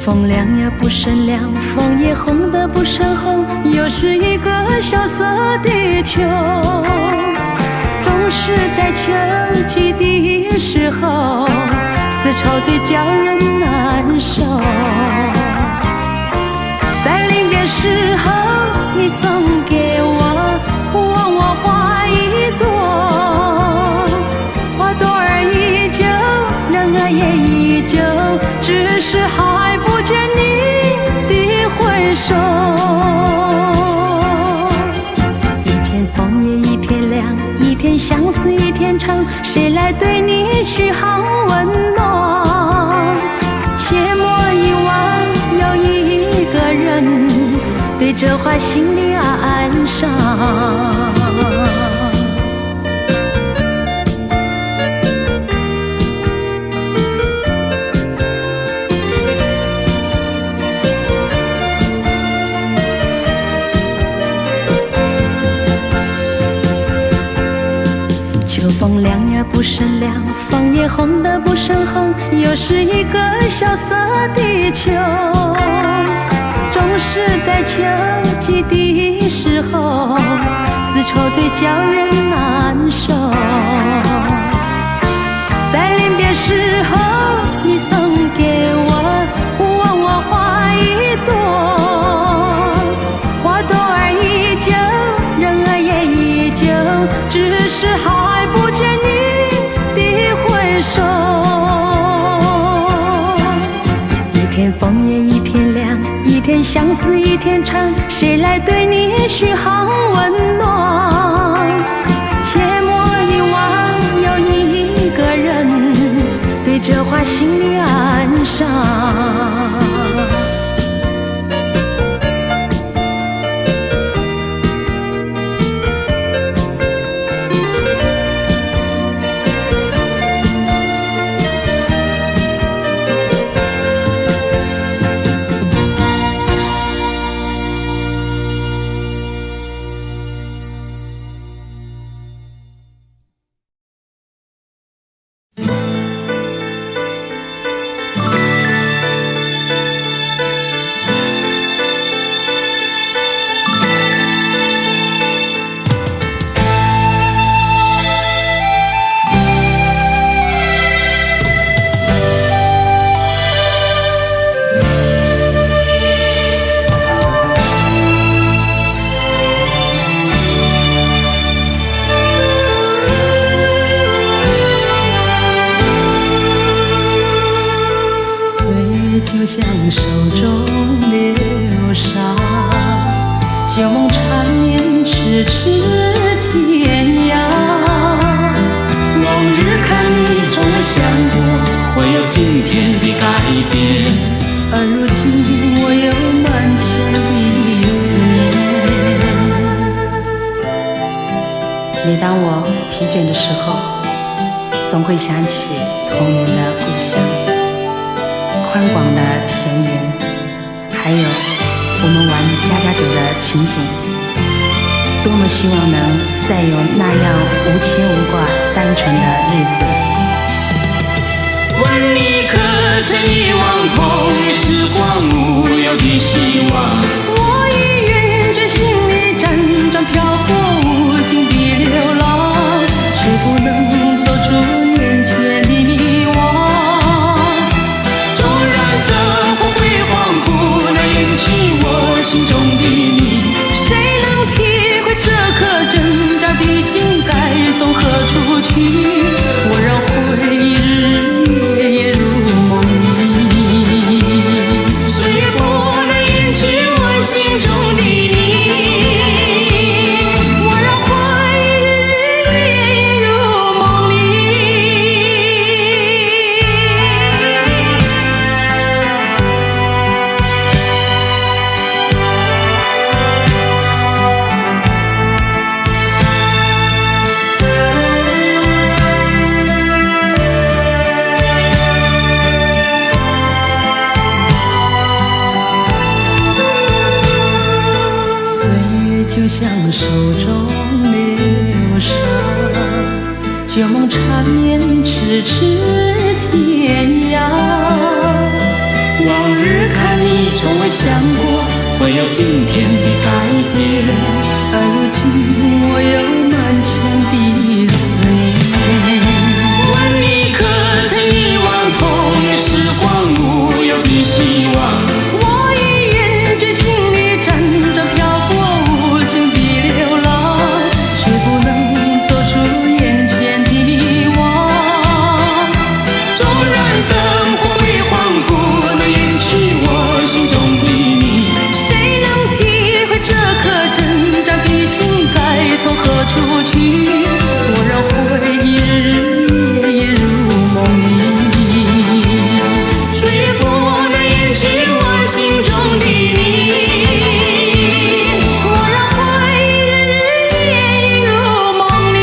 风凉呀不胜凉，枫叶红的不胜红，又是一个萧瑟的秋。总是在秋季的时候，丝绸最叫人难受。在临别时候，你送给我望我花一朵，花朵儿依旧，人儿也依旧，只是还不见你的回首。一天枫叶一天凉，一天相思一天长，谁来对你嘘寒问暖？切莫遗忘有一个人对这话心里安伤。秋风凉呀不胜凉，枫叶红的不胜红，又是一个萧瑟的秋。总是在秋季的时候，丝绸最叫人难受。在临别时候，你送给我望我花一朵，花朵儿依旧，人儿也依旧，只是还不见你的回首。一天枫叶一天凉，一天相思一天长，谁来对你嘘寒问暖？切莫遗忘有一个人对这话心里安伤。就像手中流沙，旧梦缠绵，咫尺天涯。往日看你从未想过会有今天的改变，而如今我有满腔的思念。每当我疲倦的时候，总会想起童年的故乡，宽广的田园，还有我们玩家家酒的情景。多么希望能再有那样无牵无挂单纯的日子。问你可曾遗忘童年时光无忧的希望？我已厌倦心里辗转漂泊无尽的流浪，却不能走出眼前的迷惘。纵然灯火辉煌，不能引起我心中的你。谁能体会这颗挣扎的心该从何处去？我让回忆日夜夜入梦里，岁月不能引起我心中的你。我让回忆日夜夜入梦里。岁月就像手中流沙，旧梦缠绵，咫尺天涯。往日看会想过会有今天的改变，而如今我有满腔的思念。问你可曾遗忘童年时光无忧的希望？我已厌倦心里辗转漂泊无尽的流浪，却不能走出眼前的望。纵然灯火辉煌不能掩去我心中的你，谁能体会这颗挣扎的心该从何处去？我让回忆日夜夜入梦里，谁也不能掩去我心中的你。我让回忆日日夜夜入梦里。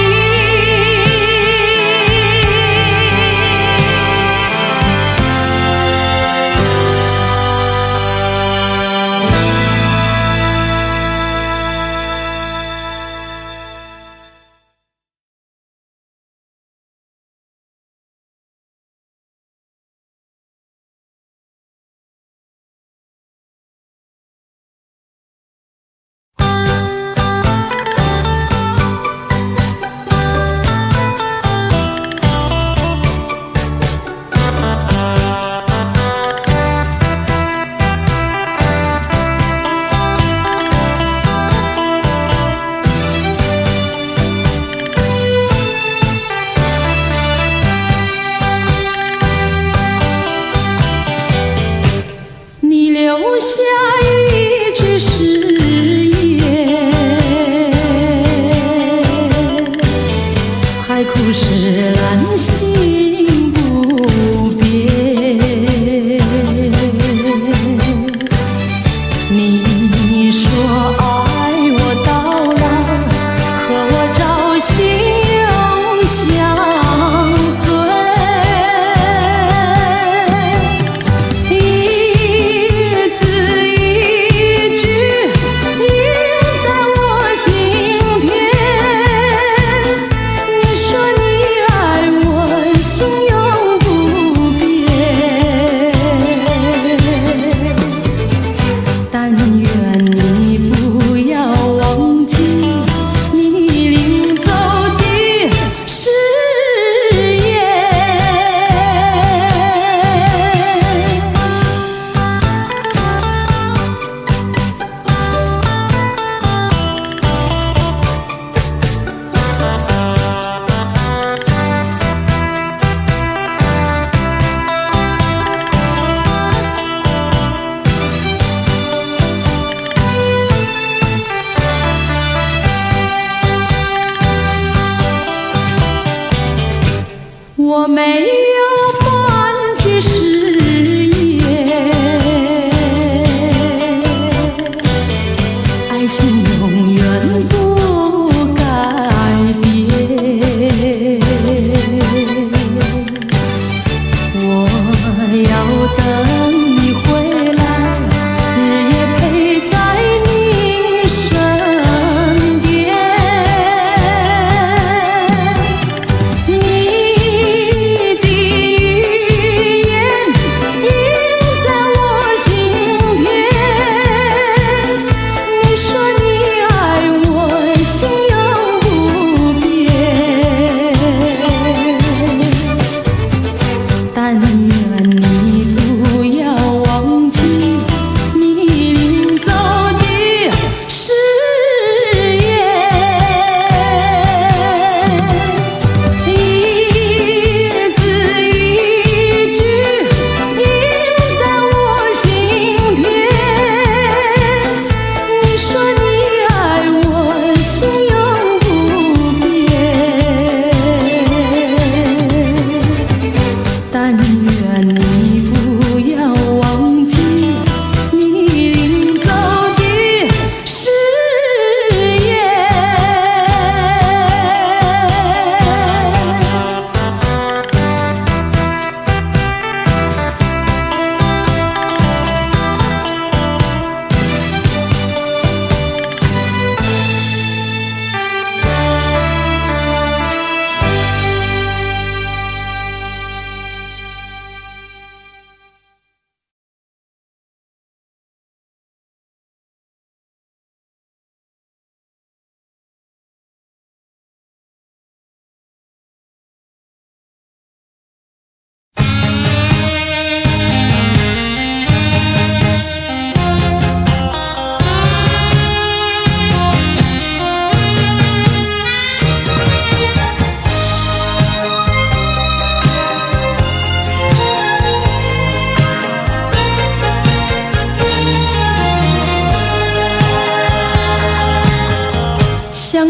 你留下一句誓言，海枯石烂心不变。你说爱我到老，和我朝夕永相随。一字一句印在我心田。你说你爱我，心永不变。但愿你不要忘记你临走的誓言。我没有半句誓言，爱情永远不改变。我要等你回来，日夜陪在你身边。你的语言印在我心田。你说你爱我，心永不变。但愿你不要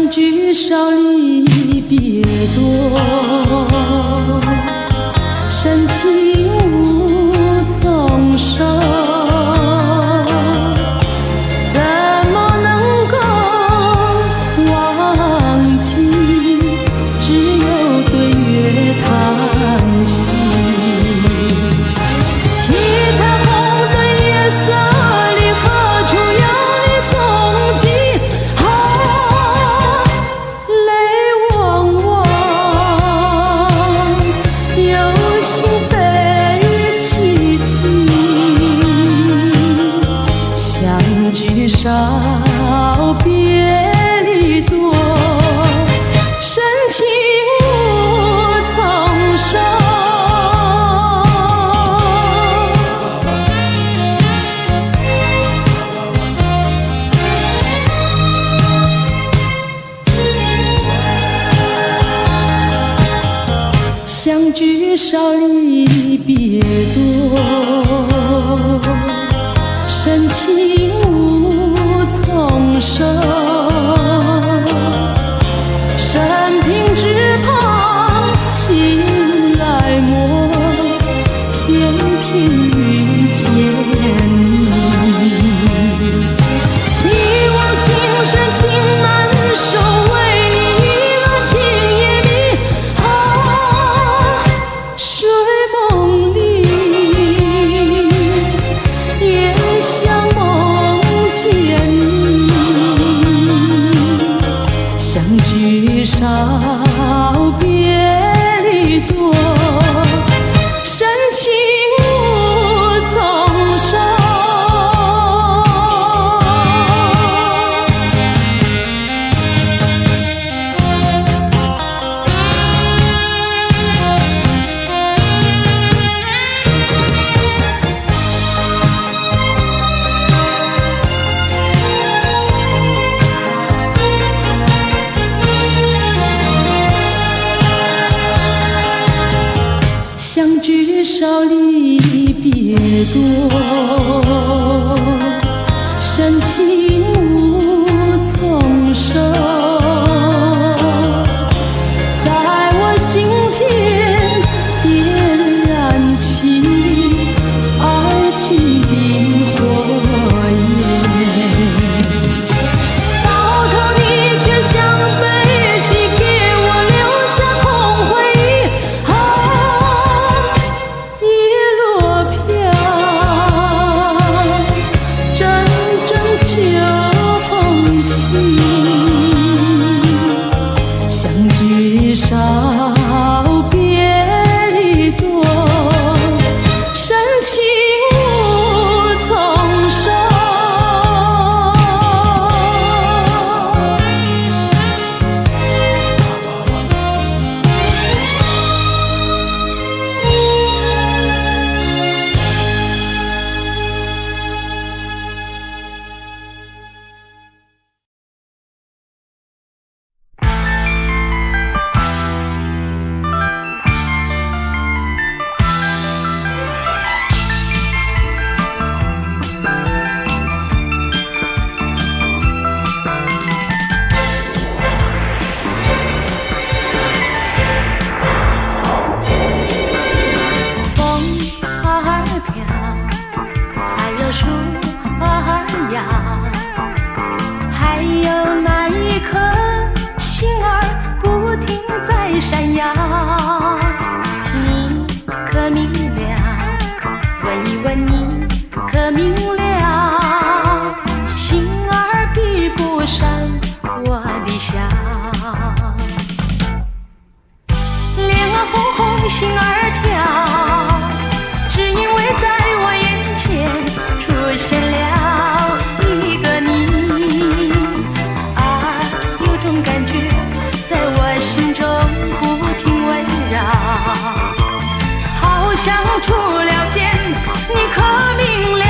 相聚少离别多，深情无从收，怎么能够忘记？只有对月叹息。七彩虹的夜色里，何处有你踪迹？泪汪汪，有心悲戚戚，相聚少，别离多，深情无从收。相聚少离别多，深情无从收。生平只盼情来磨，偏偏遇见你。一往情深情难收，为你一个情也迷。睡梦里也像梦见你，相聚少，别离多，深情无从收。相聚少离别多，深情无从收。在我心田点燃起爱情的火焰，到头你却像飞起，给我留下空回忆。叶落飘，阵阵秋风起，相聚少，别离多，深情无从收。风儿飘，还有树儿摇，还有那一颗星儿不停在闪耀。你可明了？问一问你可明了？星儿比不上我的笑。莲儿红红，星儿跳，只因为在我眼前出现了一个你。有种感觉在我心中不停围绕，好像触了电，你可明了？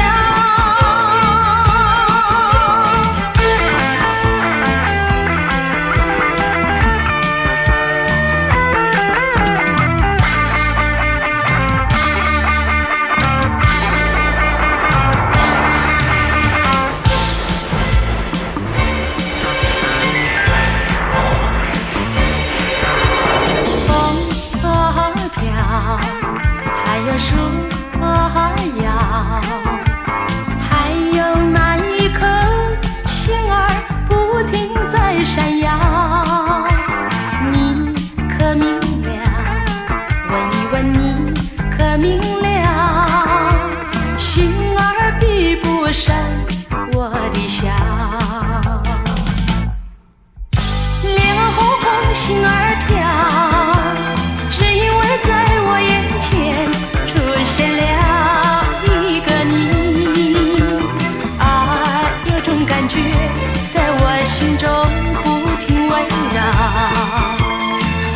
啊呀，还有那一颗星儿不停在闪耀，你可明了？问一问你可明了？星儿比不上我的笑，脸红红星儿跳，只因为在我眼前出现了一个你啊，有种感觉在我心中不停围绕，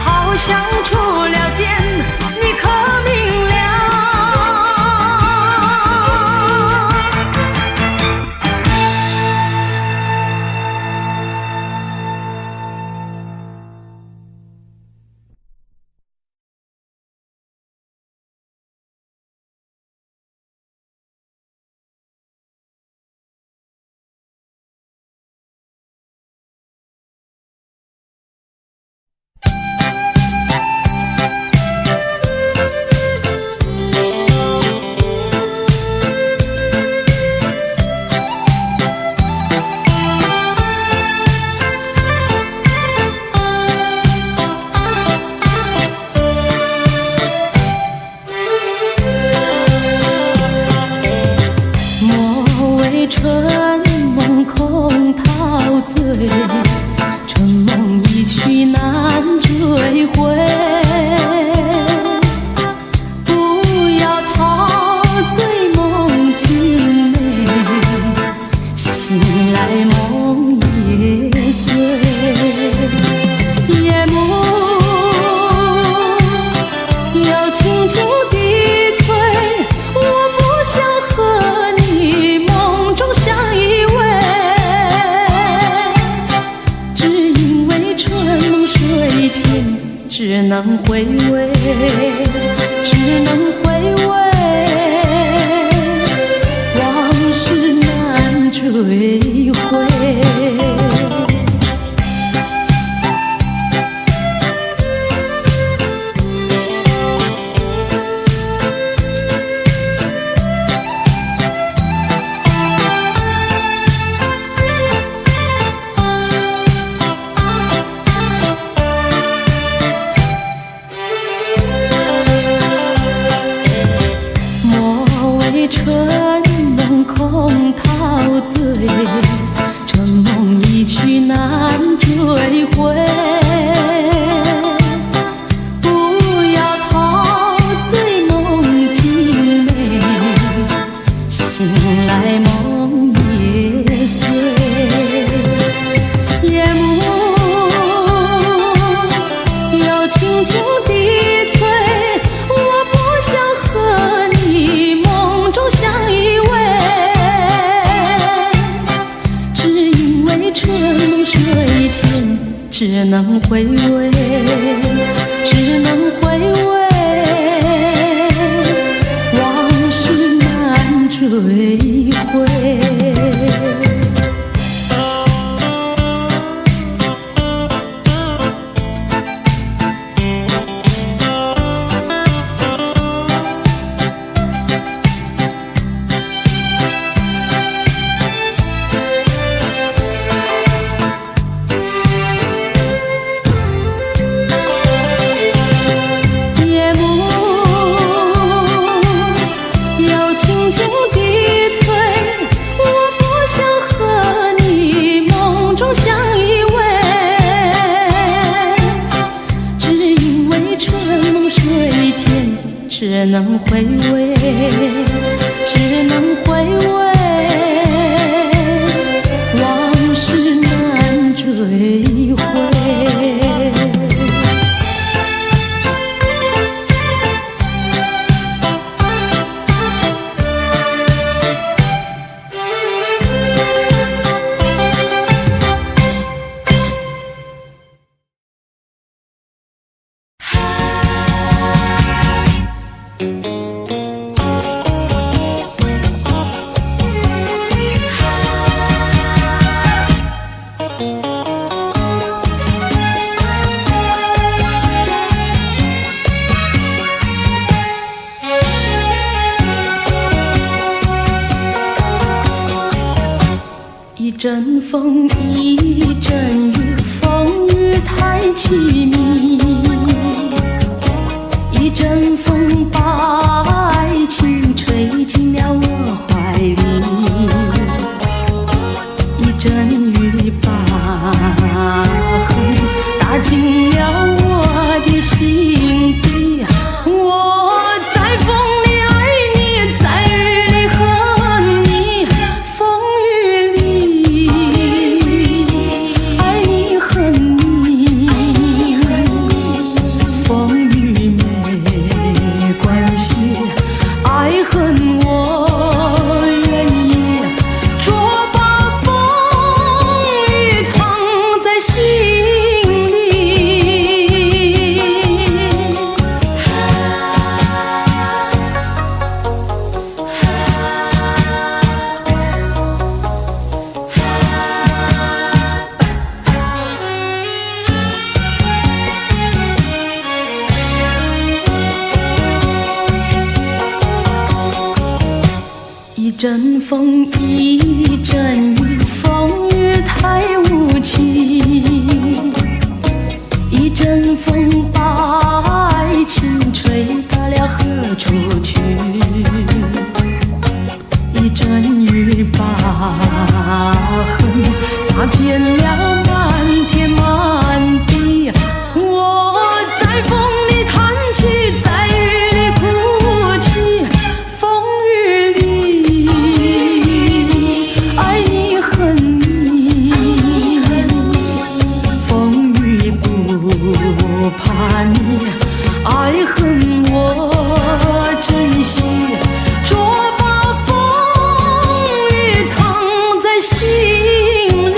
好像触了电，你可明了？春梦空陶醉，春梦一去难追回，不要陶醉梦境美，醒来梦也碎，夜幕又轻轻低垂，我不想和你梦中相依偎，只因为春梦水天，只能回味，只能回味，往事难追回。春梦空陶醉，春梦一去难追回，不要陶醉梦境美，醒来梦也碎，夜幕又轻轻低垂，我不想和你梦中相依偎，只因为春梦水天，只能回味，只能回味，往事难追回。只能回味，只能回味，往事难追回。阵风，一阵雨，风雨太凄迷。一阵风把爱情吹进了我怀里，一阵雨把恨打进了我的心底。我在风里爱你，在雨里恨你，风雨里爱你恨你，风雨没关系，爱恨我愿意，捉把风雨藏在心里。一阵风，一阵雨，风雨太无情。一阵风把爱情吹到了何处去？一阵雨把恨洒遍了满天满地。我在风里叹气，在雨里哭泣，风雨里爱你恨你，风雨不怕你，爱恨我珍惜，捉把风雨藏在心里。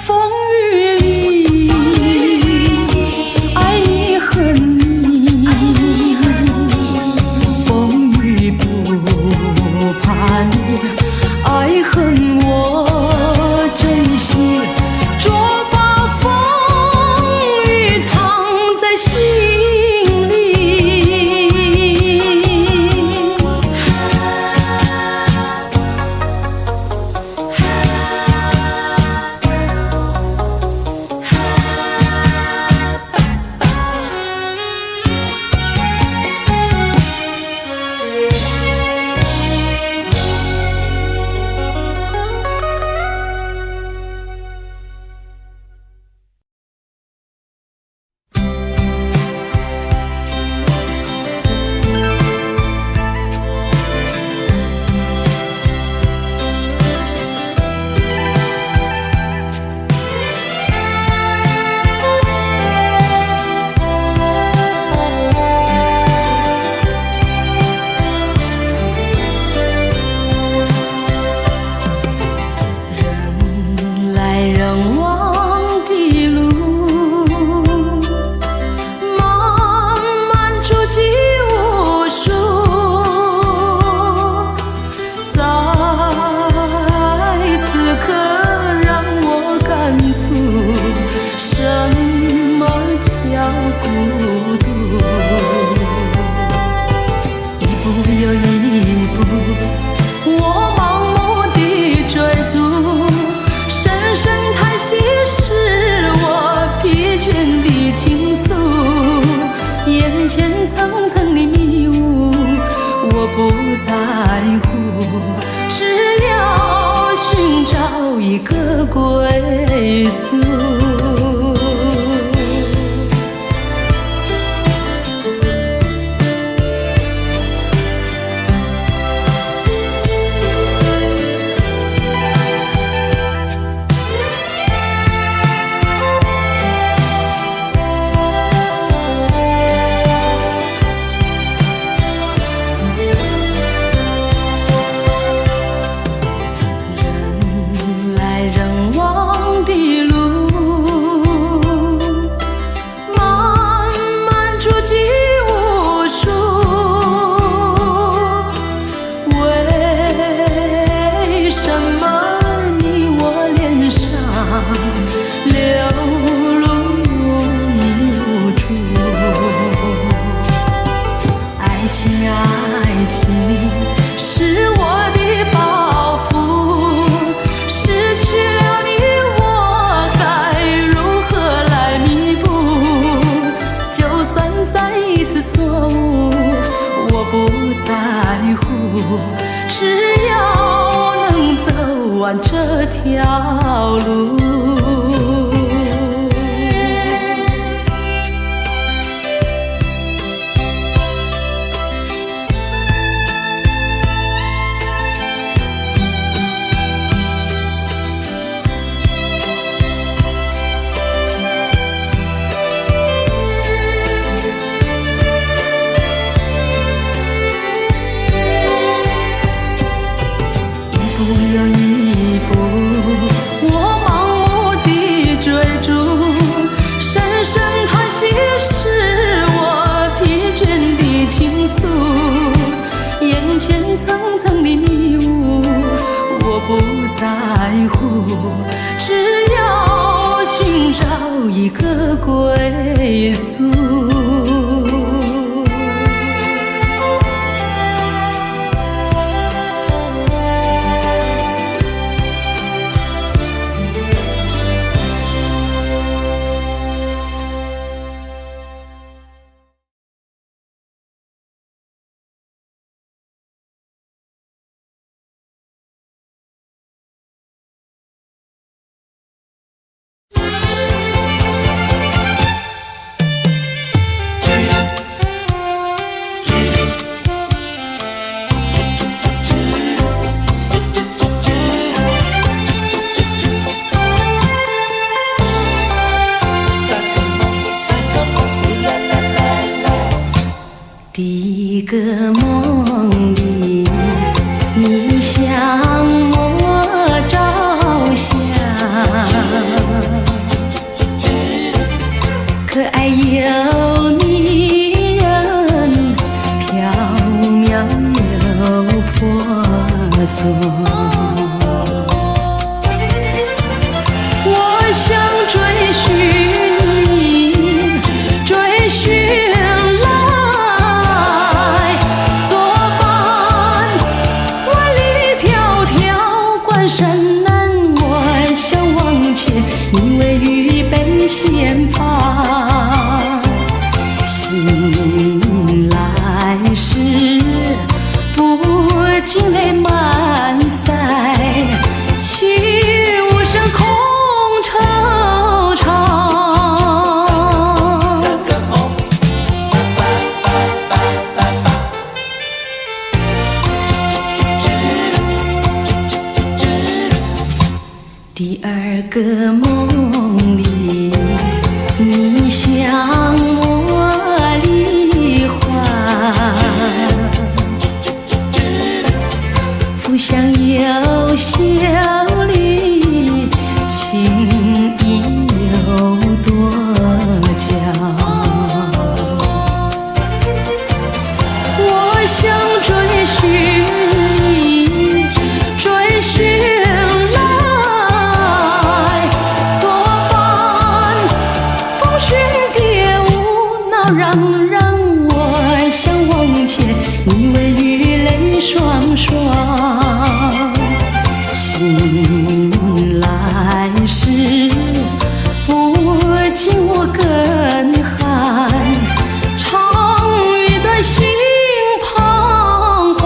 风雨里爱你恨你，风雨不怕你，爱恨我珍惜，捉把风雨藏在心里。人来人往的路，漫漫足迹无数，在此刻让我感触什么叫孤独。一步又一步，我盲目地追逐，深深叹息是我疲倦的倾诉。眼前层层的迷雾，我不在乎，只要寻找一个归宿。人来人往的路，情，爱情是我的包袱，失去了你，我该如何来弥补？就算再一次错误，我不在乎，只要能走完这条路。不在乎，只要寻找一个归宿。第一个梦里，你向我照相，可爱又迷人，缥缈又婆娑。我想追寻你，追寻山南，我想往前，你为预备先发。醒来时，不禁泪满腮，泣无声空惆怅。第二个梦里，你向我梨花，浮香又秀丽，情意有多娇。我想追寻你，追寻让我想往前，你为雨泪双双。醒来时，不禁我更寒，唱一段心彷徨。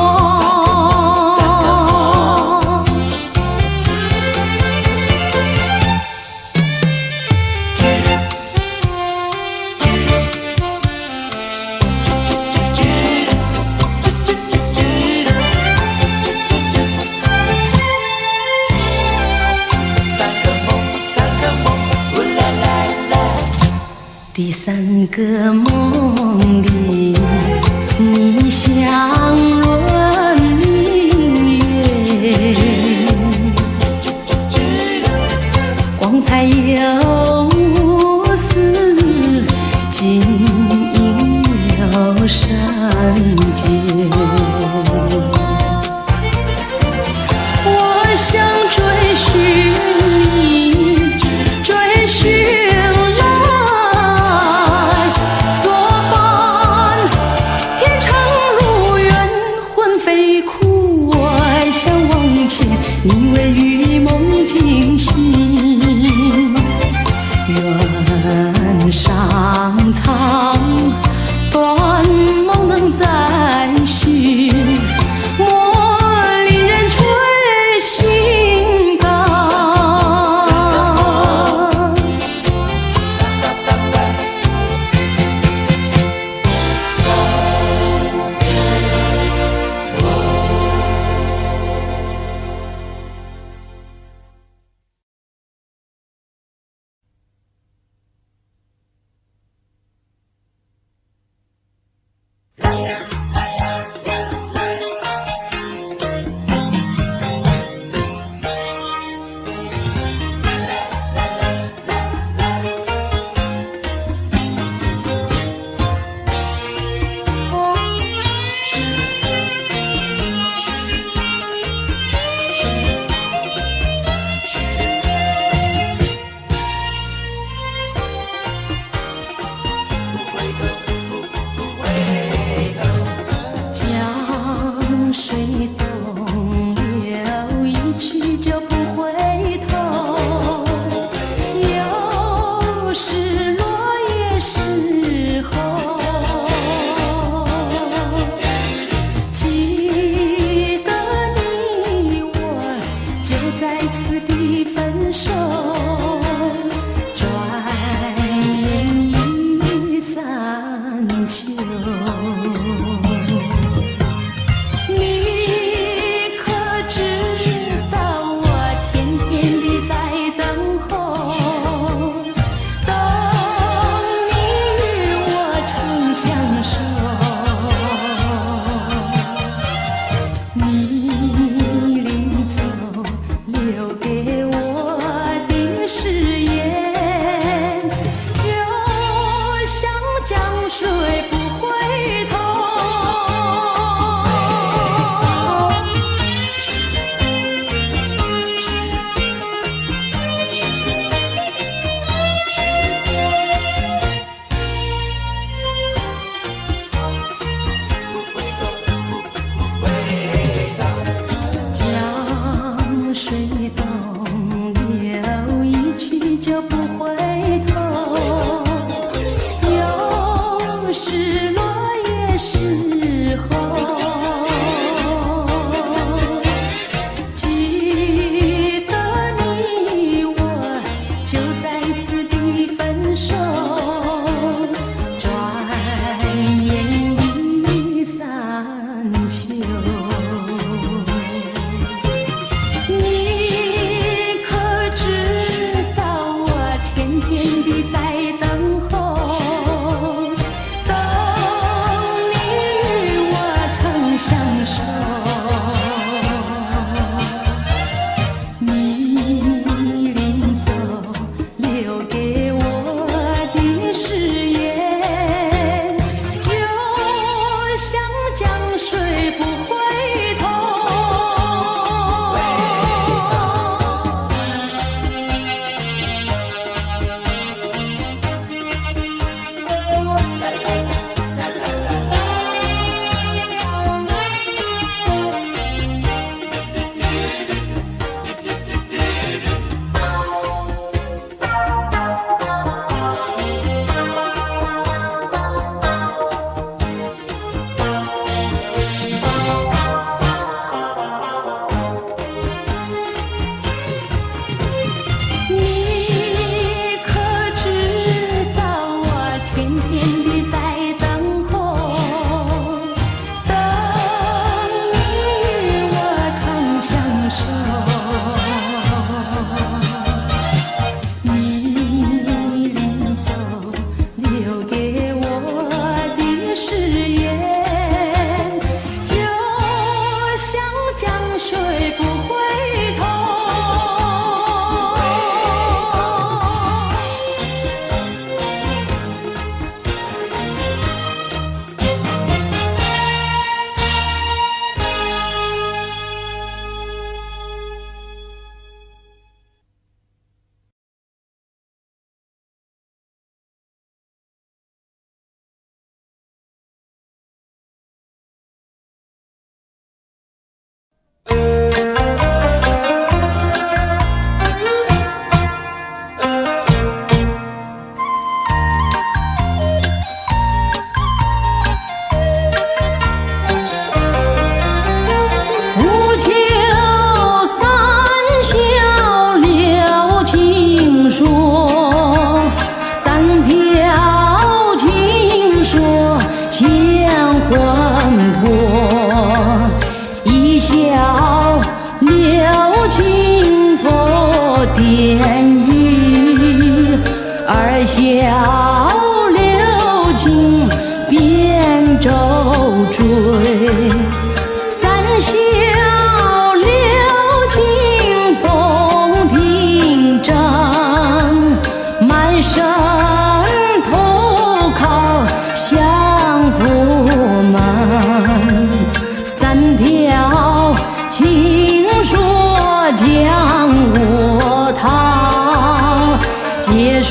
第三个梦里，你像轮明月，光彩又无私，晶莹又圣洁。我想追寻你，追寻来作伴，天长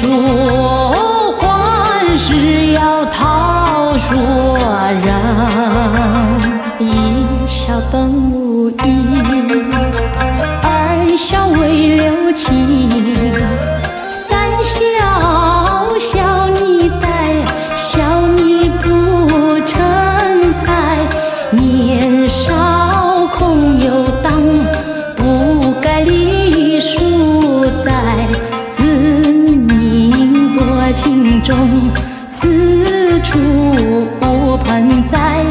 说话是要讨说人，一笑本无意，二笑为留情，三笑笑你呆，笑你不成才，年少空有当，不该隶属在，自命多情重，此处无盆栽，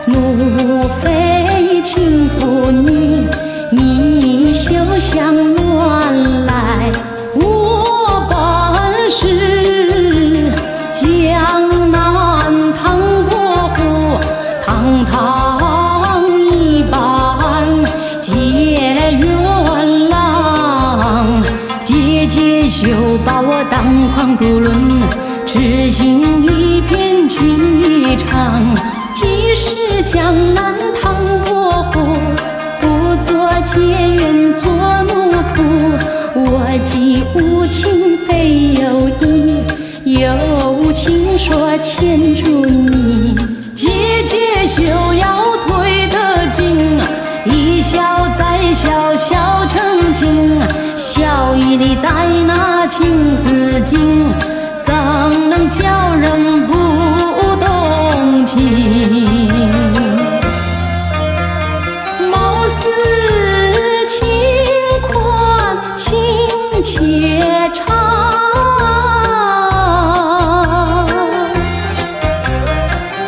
奴非轻妇女，你休想乱来。我本是江南唐伯虎，堂堂一般解元郎，姐姐休把我当狂独论，痴心一片情一场。既是江南唐伯虎，不做奸人做奴仆。我既无情非有意，有情说牵住你。姐姐休要退得紧，一笑再笑笑成情，笑语里带那情丝劲，怎能叫人不动情？貌似轻宽情且长，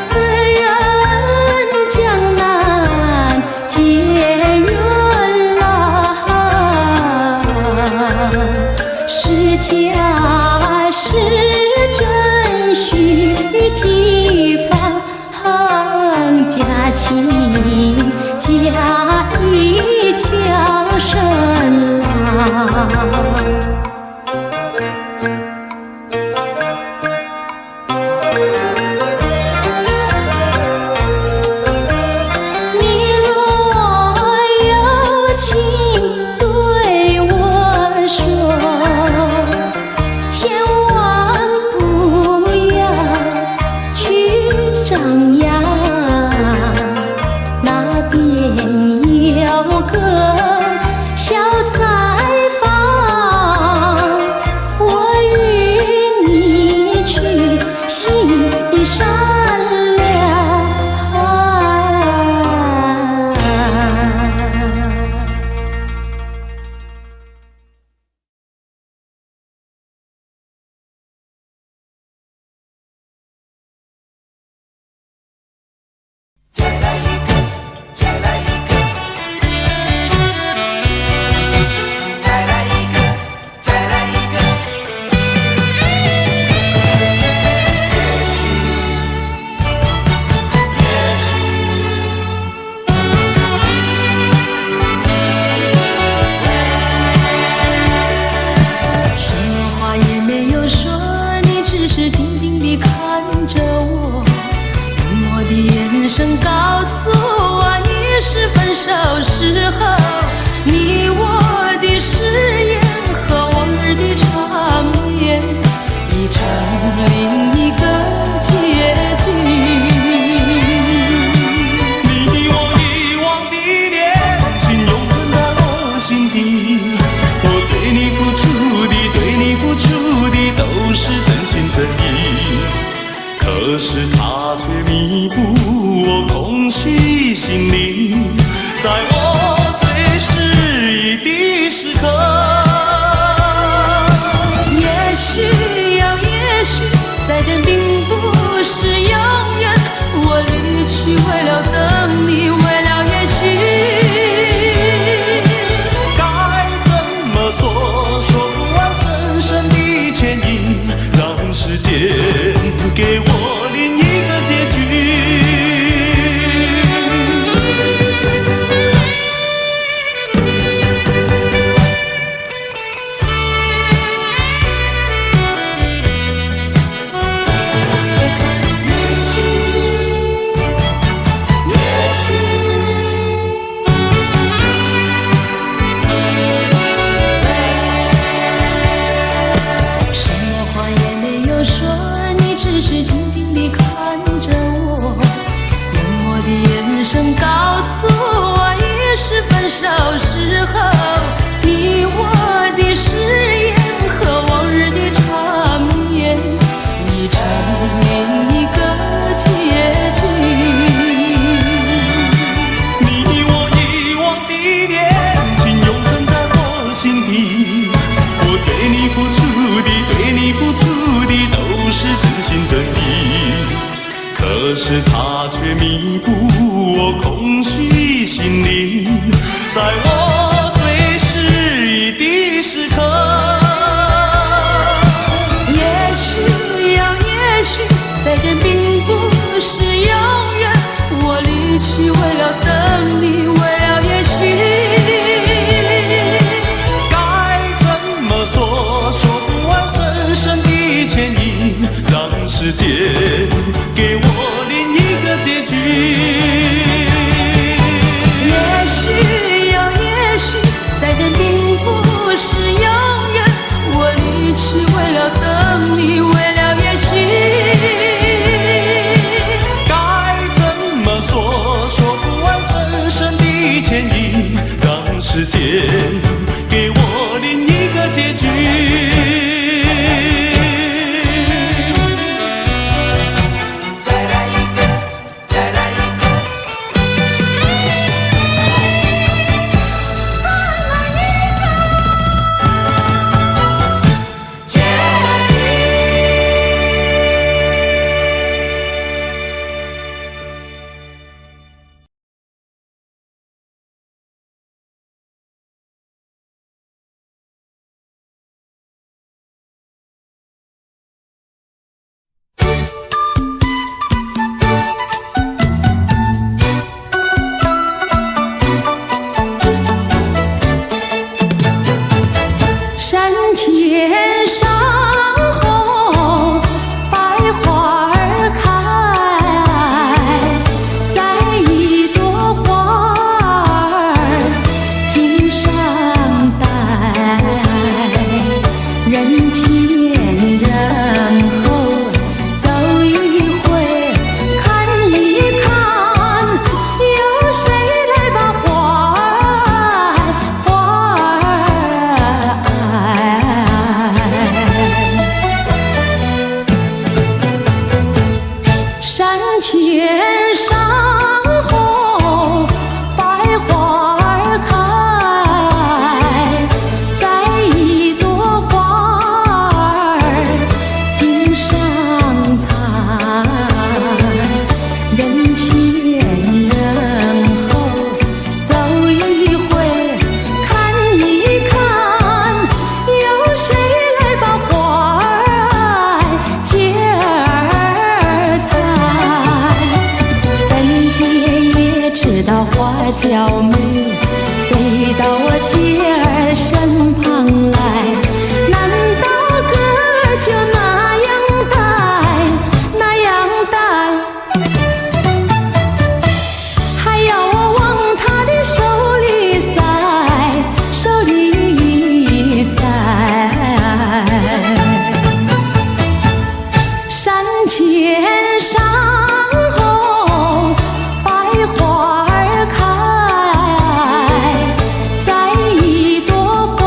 自认江南解元郎，是假是真虚提防，假情假意叫声郎。你若有情对我说，千万不要去张扬，那边有个小采访，我与你去欣赏了。什么话也没有说，你只是静静地看着我，用我的眼神告诉我，你是分手时候你我的誓言和往日的缠绵已成另一个结局。你我遗忘的恋情永存在我心底，我对你付出的都是真心真意，可是它却弥补我空虚心灵，在我最失意的时刻。也许再见并不是永远，我离去为了等你，为了也许该怎么说，说不完深深的歉意，让时间给我另一个结局。声告诉我，已是分手时候，你我的誓言和往日的缠绵已成另一个结局。你我遗忘的恋情永存在我心底，我对你付出的，对你付出的都是真心真意，可是它却弥补我空虚心灵，在我最失意的时刻。也许呀，也许再见并不是永远，我离去为了等你，为了也许。该怎么说，说不完深深的歉意，让时间给我另一个结局。也许呀，也许再见并不是永远，我离去为了等你，为了也许。该怎么说，说不完深深的歉意，让时间给我另一个结局。山前上后百花儿开，在一朵花儿襟上戴，人前人后走一回看一看，有谁来把花儿山前上后百花儿开，在一朵花儿襟上采，人前人后走一回看一看，有谁来把花儿接儿采。粉蝶也知道花娇美，飞到我姐儿身旁来，难道哥就那样待，那样待，还要我往他的手里塞，手里塞。山前上后百花儿开，在一朵花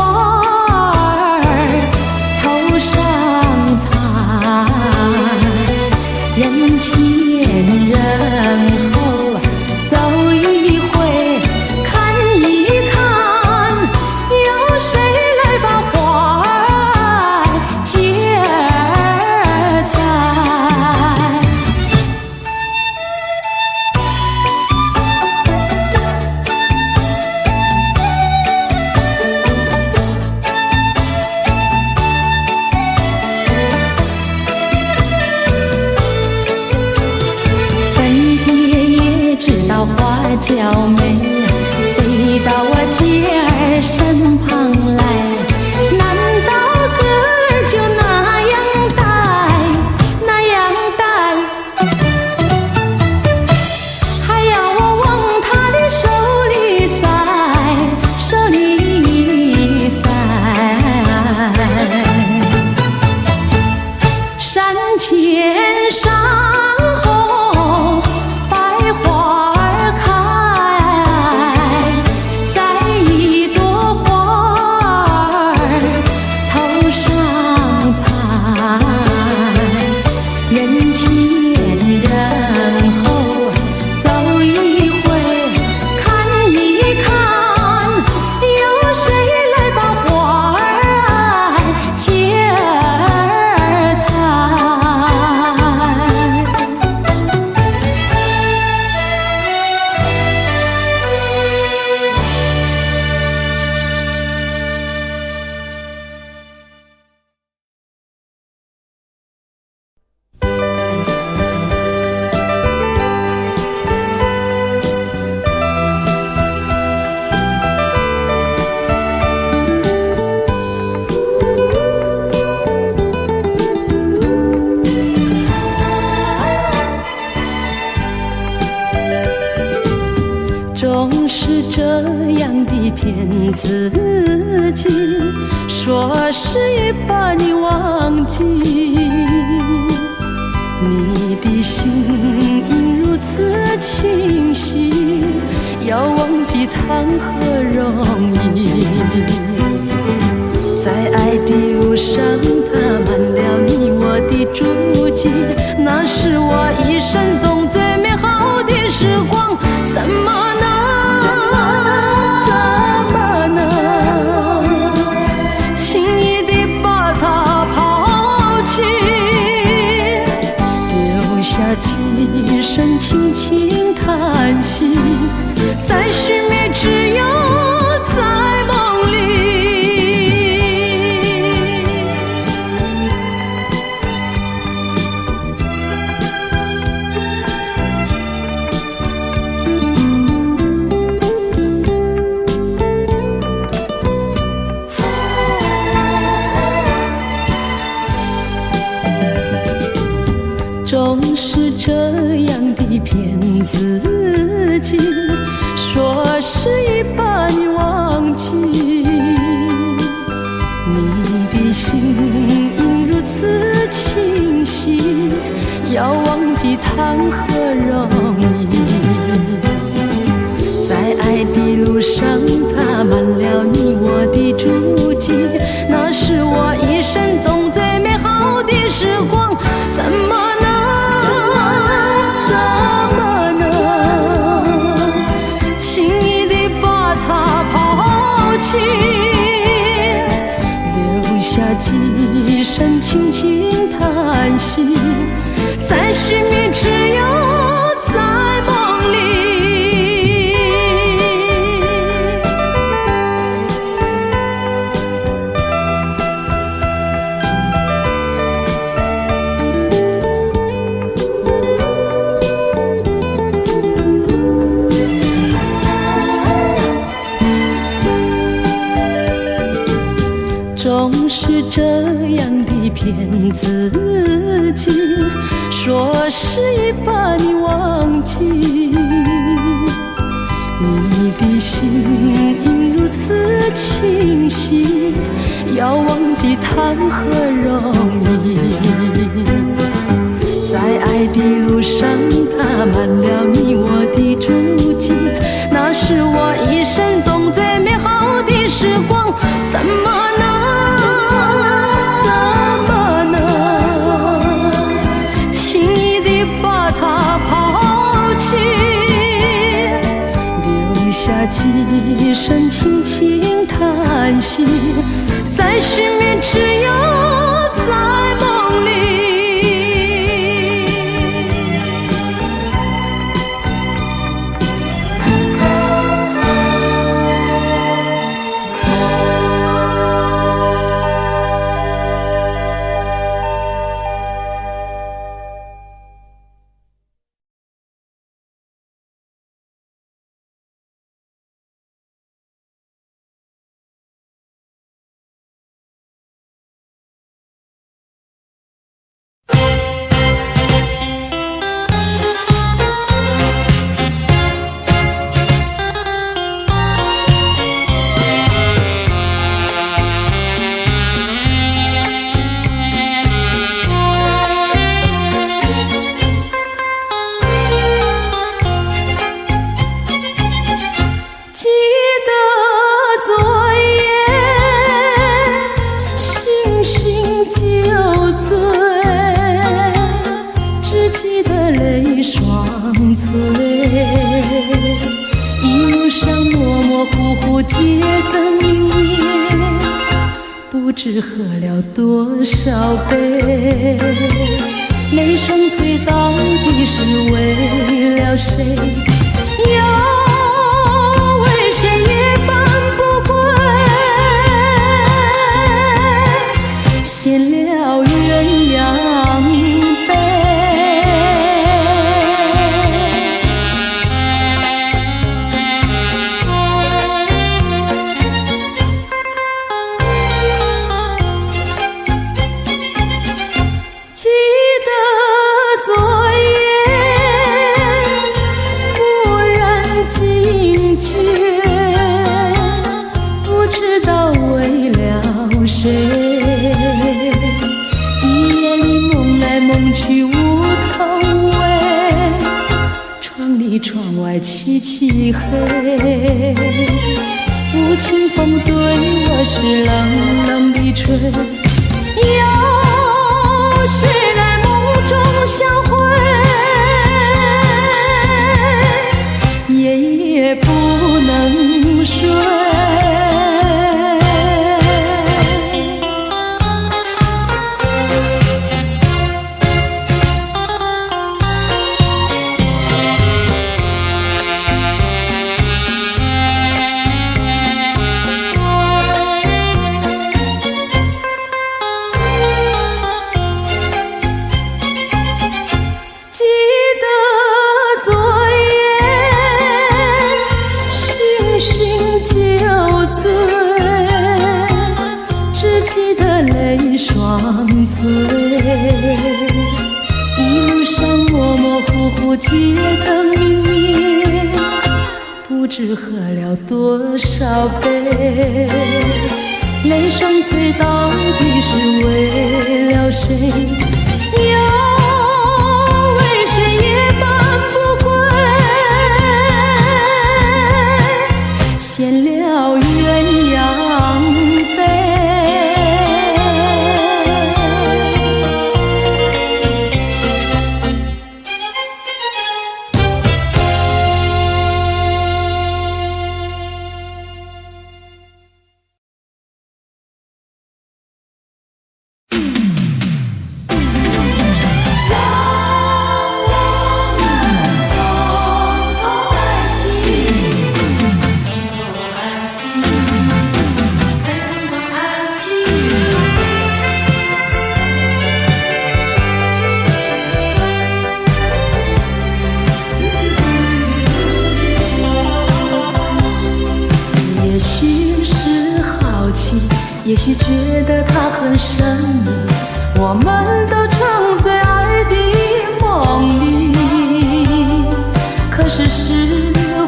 总是这样的骗自己，说是已把你忘记。你的心应如此清晰，要忘记谈何容易。在爱的路上踏满了你我的足迹，那是我一生中最美好的时光。怎么能轻易地把它抛弃，留下几声轻轻叹息，在寻觅只有在梦里。总是这样的骗自己，说是已把你忘记。你的心应如此清晰，要忘记谈何容易。在爱的路上踏满了你我的足迹，那是我一生中最美好的时光。怎么轻易地把它抛弃，留下几声轻轻叹息，在寻觅只有在梦里。总是这样的骗自己，说是已把你忘记。你的心应如此清晰，要忘记谈何容易。在爱的路上踏满了你我的足迹，那是我一生中最美好的时光。怎么轻易地把它抛弃，留下几声轻轻叹息，在寻觅只有在梦里。一路上模模糊糊，街灯明灭，不知喝了多少杯。泪双垂到底是为了谁？又为谁夜半不归？献了鸳鸯杯。记得昨夜漆黑，无情风对我是冷冷的吹。有时在梦中相会，夜夜不能睡。一路上模模糊糊，街灯明灭，不知喝了多少杯，泪双垂到底是为了谁？又为谁夜半不归？闲了鸳鸯杯。也许觉得它很神秘，我们都沉醉爱的梦里。可是时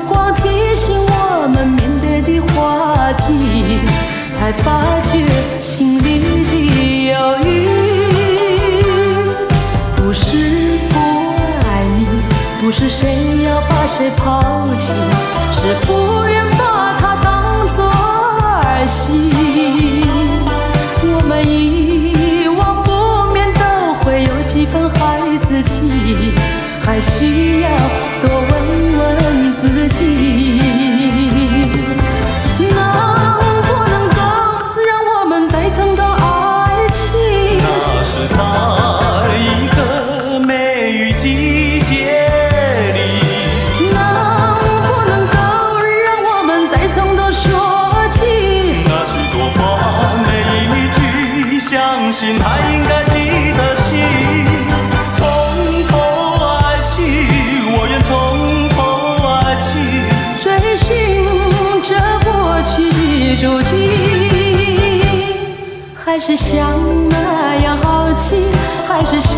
光提醒我们面对的话题，才发觉心里的犹豫。不是不爱你，不是谁要把谁抛弃，是不愿把它当作儿戏。我们遗忘不免都会有几分孩子气，还需要多问问自己，能不能够让我们再尝到爱情？那是在一个梅雨季节里，能不能够让我们再尝到说起那许多话每一句相信还应该记得起，从头爱起，我愿从头爱起，追寻着过去的足迹，还是像那样好奇，还是像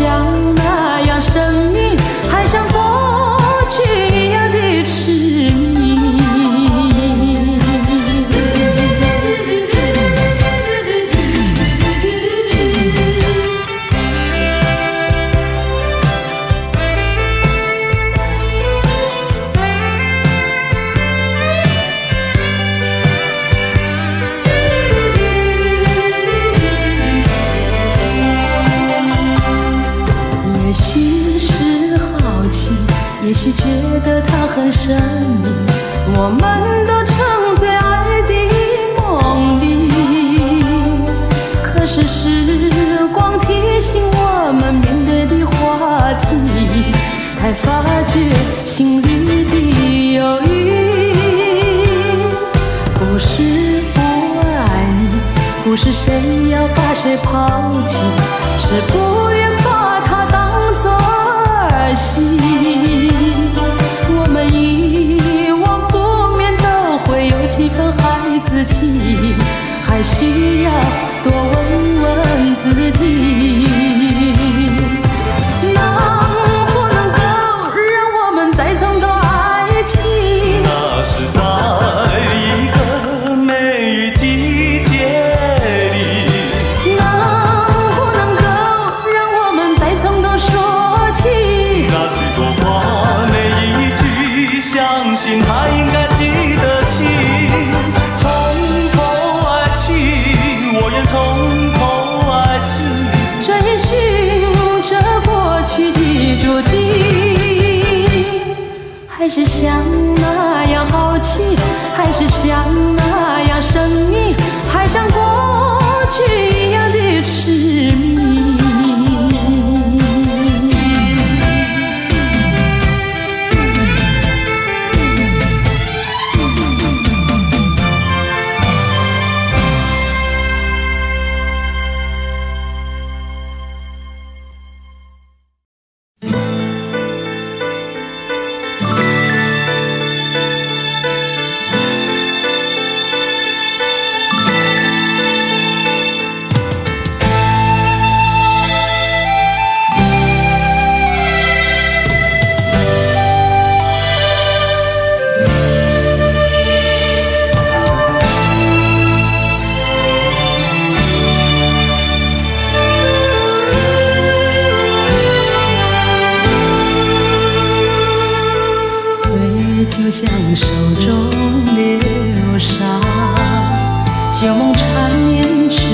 那样神秘，还像过去一样的痴迷。也许觉得它很神秘，我们都沉醉爱的梦里。可是时光提醒我们面对的话题，才发觉心里的犹豫。不是不爱你，不是谁要把谁抛弃，是不愿把它当作儿戏。我们遗忘不免都会有几分孩子气，还需要多问问自己，能不能够让我们再尝到爱情？那是在一个梅雨季节里，能不能够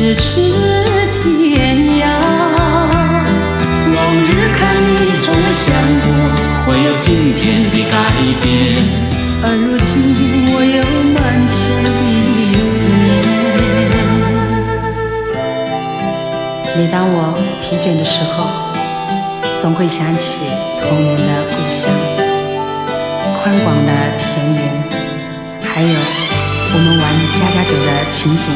咫尺天涯。往日看你从未想过会有今天的改变，而如今我有满腔的思念。每当我疲倦的时候，总会想起童年的故乡，宽广的田园，还有我们玩家家酒的情景。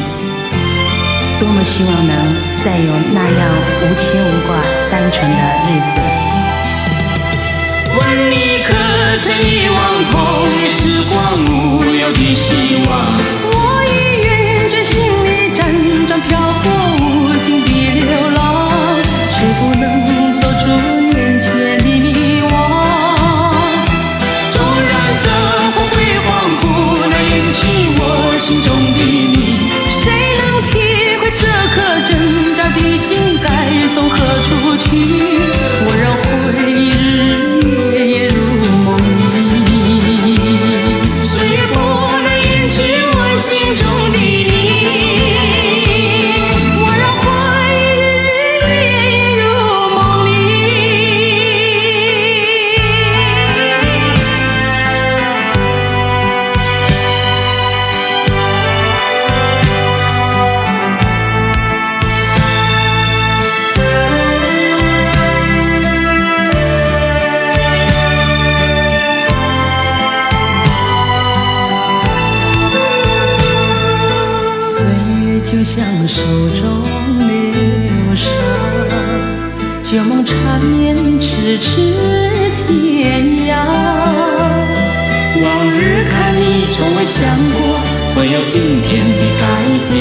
多么希望能再有那样无牵无挂、单纯的日子。问你可曾遗忘童年时光无忧的希望？我已愿倦心里辗转漂泊无尽的流浪，却不能走出眼前的迷惘。纵然灯火辉煌，不能引起我心中的你。谁能体会这颗挣扎的心该从何处去？我让回忆日夜夜如梦里，岁月不能引起我心中的你。我让回忆日夜夜如梦里。岁月就像手中流沙，旧梦缠绵咫尺天涯。往日看你从未想过会有今天的改变，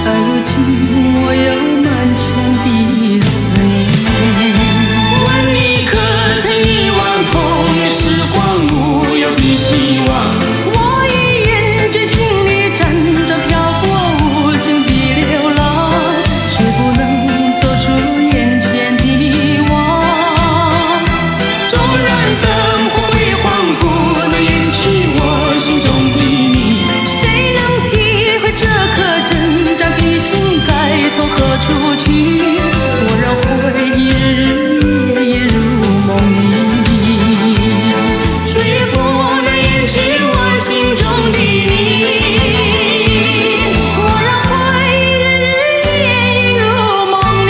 而如今我有满腔的思念。问你可曾遗忘童年时光无忧的希望？我已愿倦心里辗转漂泊无尽的流浪，却不能走出眼前的迷惘。纵然灯火辉煌，不能引起我心中的你。谁能体会这颗挣扎的心该从何处去？我让回忆日夜夜如梦里，岁月不能引起我心中的你。我让回忆日夜夜如梦里。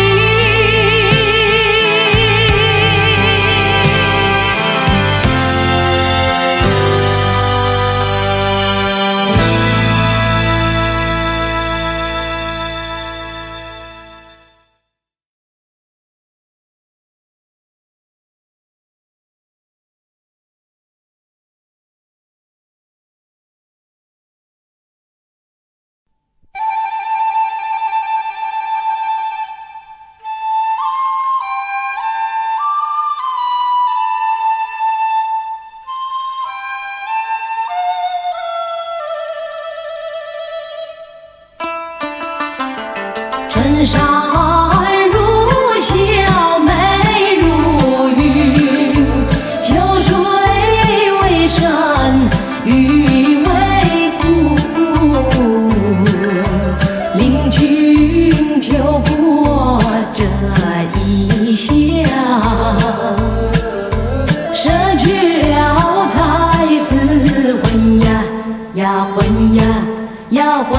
春山如笑，美如云，秋水为深，雨为苦。令君就过这一宵，舍去了才子魂呀呀魂呀呀魂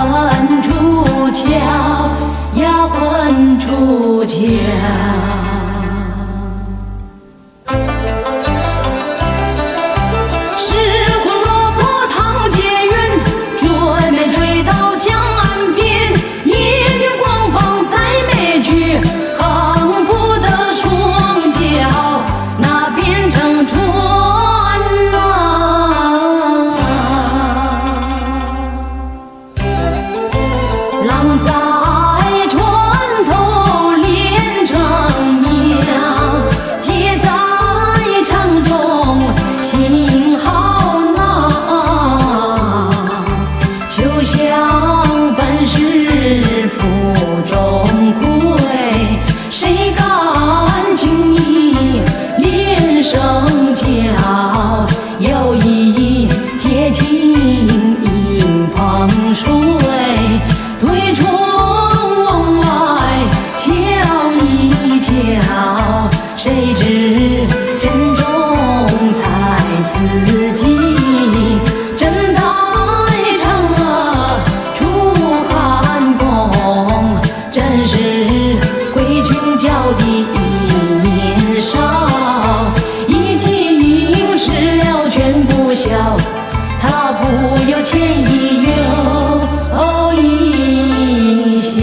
出窍。呀，魂出窍。失魂落魄唐劫云，追没追到江岸边？夜间狂放再没去，横不得双脚，那变成船啊。浪在又一结晶饮碰水，对窗前已有印象。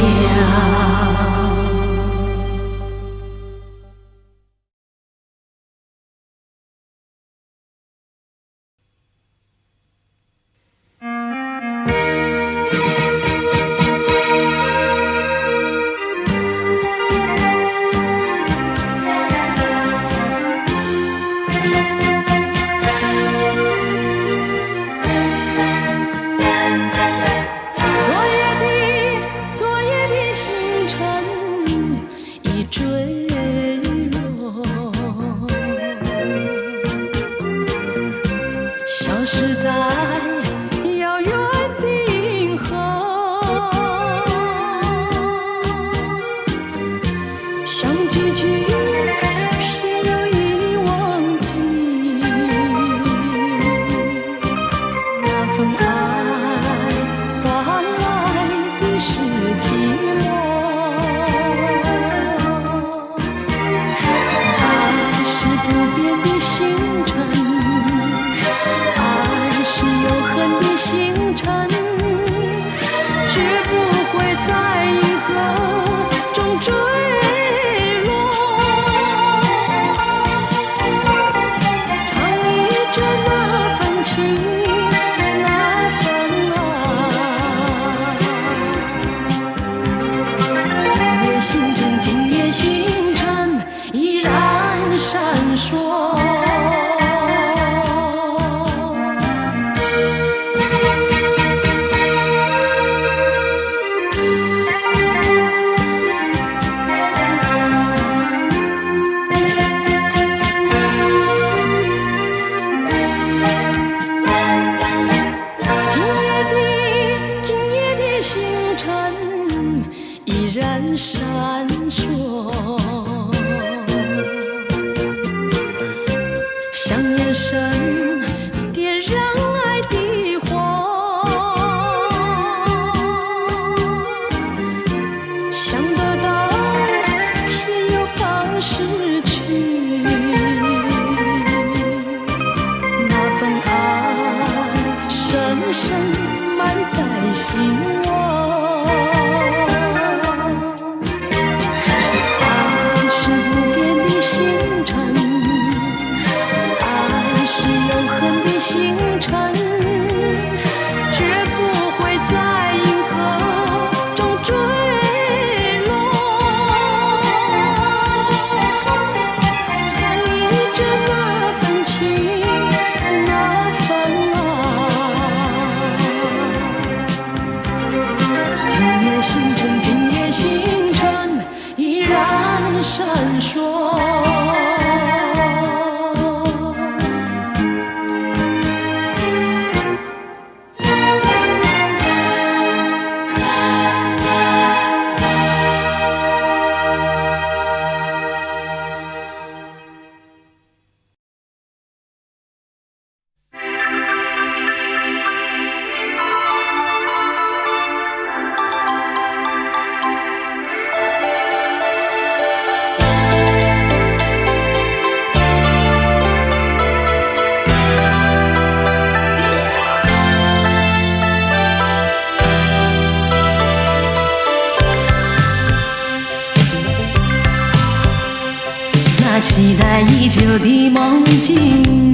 期待已久的梦境，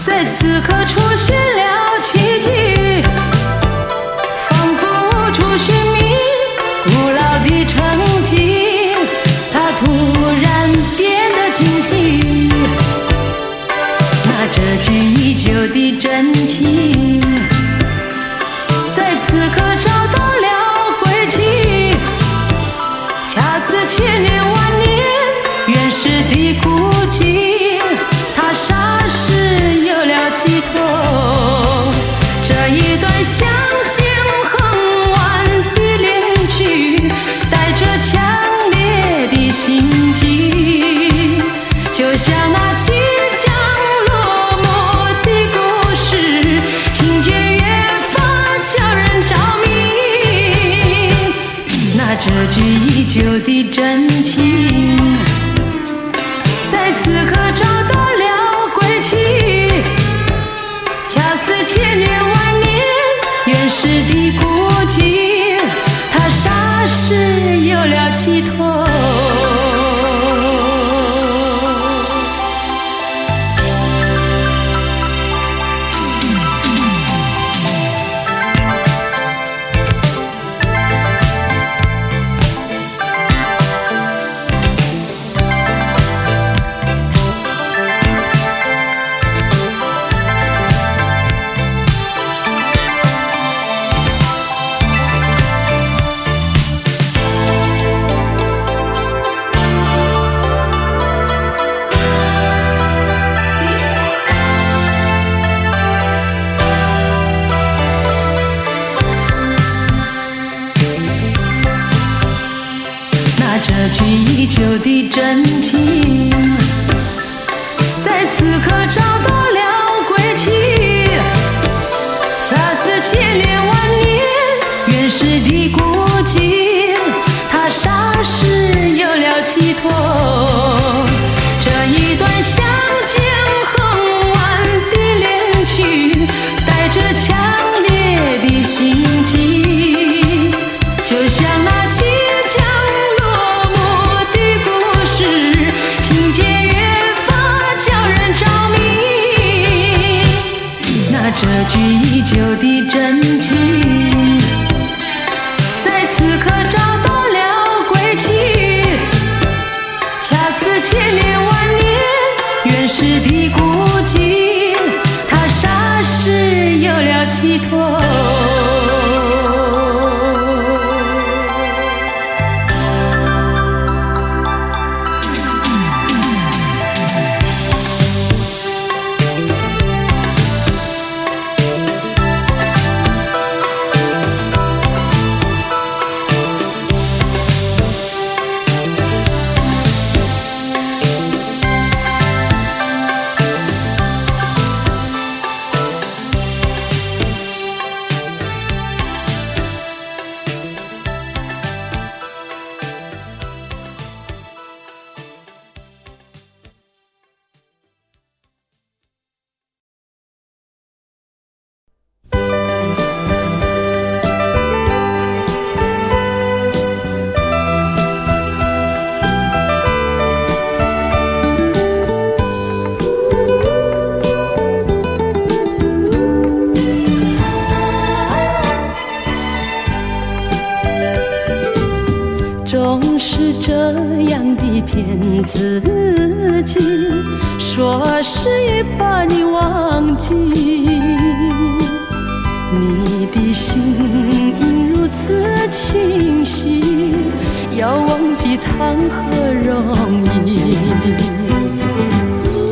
在此刻出现了奇迹，仿佛无处寻觅古老的场景，它突然变得清晰。那这句已久的真情，在此刻找到了轨迹，恰似千年万年原始的古井，它霎时有了寄托。这一段相见恨晚的恋曲，带着强烈的心境，就像那即将落幕的故事，情节越发叫人着迷。那这句已久的真情，在此刻找到了轨迹，恰似千年真情，在此刻找到了归期，恰似千年万年原始的孤寂，他霎时有了寄托。这一段相见恨晚的恋曲，带着强烈的心情，就像那即将落幕的故事，情节越发叫人着迷。那这句已久的真情，在此刻找到了归期，恰似千年万年原始的孤寂，它霎时有了寄托。总是这样的骗自己，说是已把你忘记，你的心应如此清晰，要忘记谈何容易。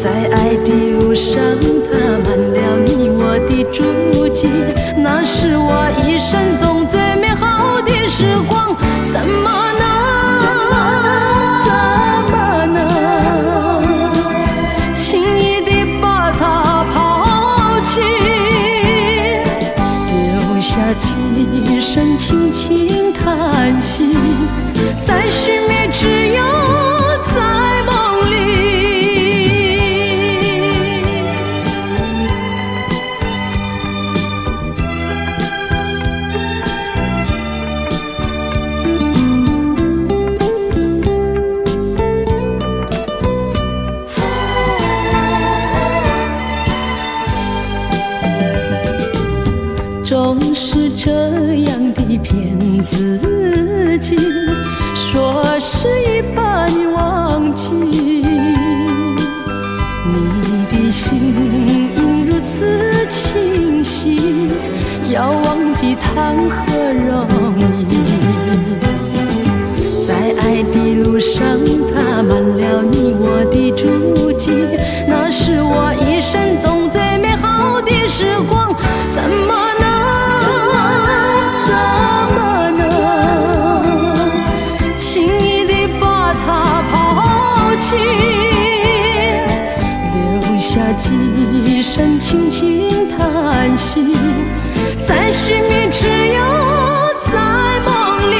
在爱的路上踏满了你我的足迹，那是我一生中最美好的时光，怎么能轻易地把它抛弃，留下几声轻轻叹息，在寻觅只有在梦里。总是这样的骗自己，说是已把你忘记，你的心应如此清晰，要忘记谈何容易。在爱的路上踏满了你我的足迹，那是我一生中最美好的时光，怎么留下几声轻轻叹息，在寻觅只有在梦里。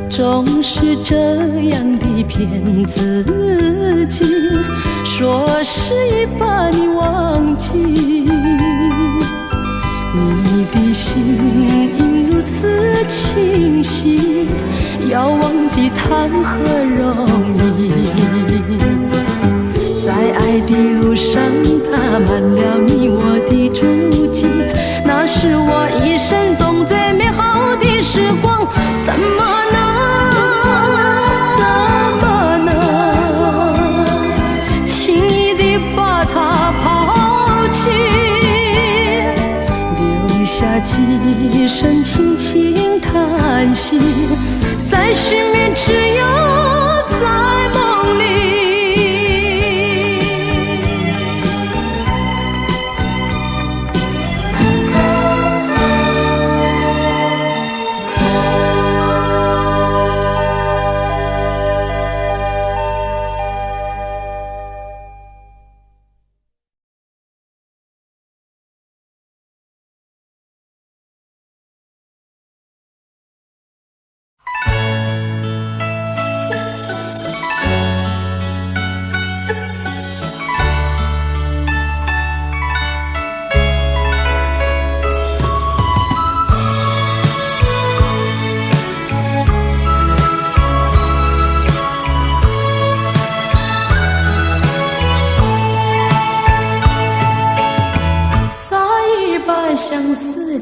总是这样的骗自己，说是已把你忘记，你的心应如此清晰，要忘记谈何容易。在爱的路上踏满了你我的足迹，那是我一生中最美好的时光，怎么几声轻轻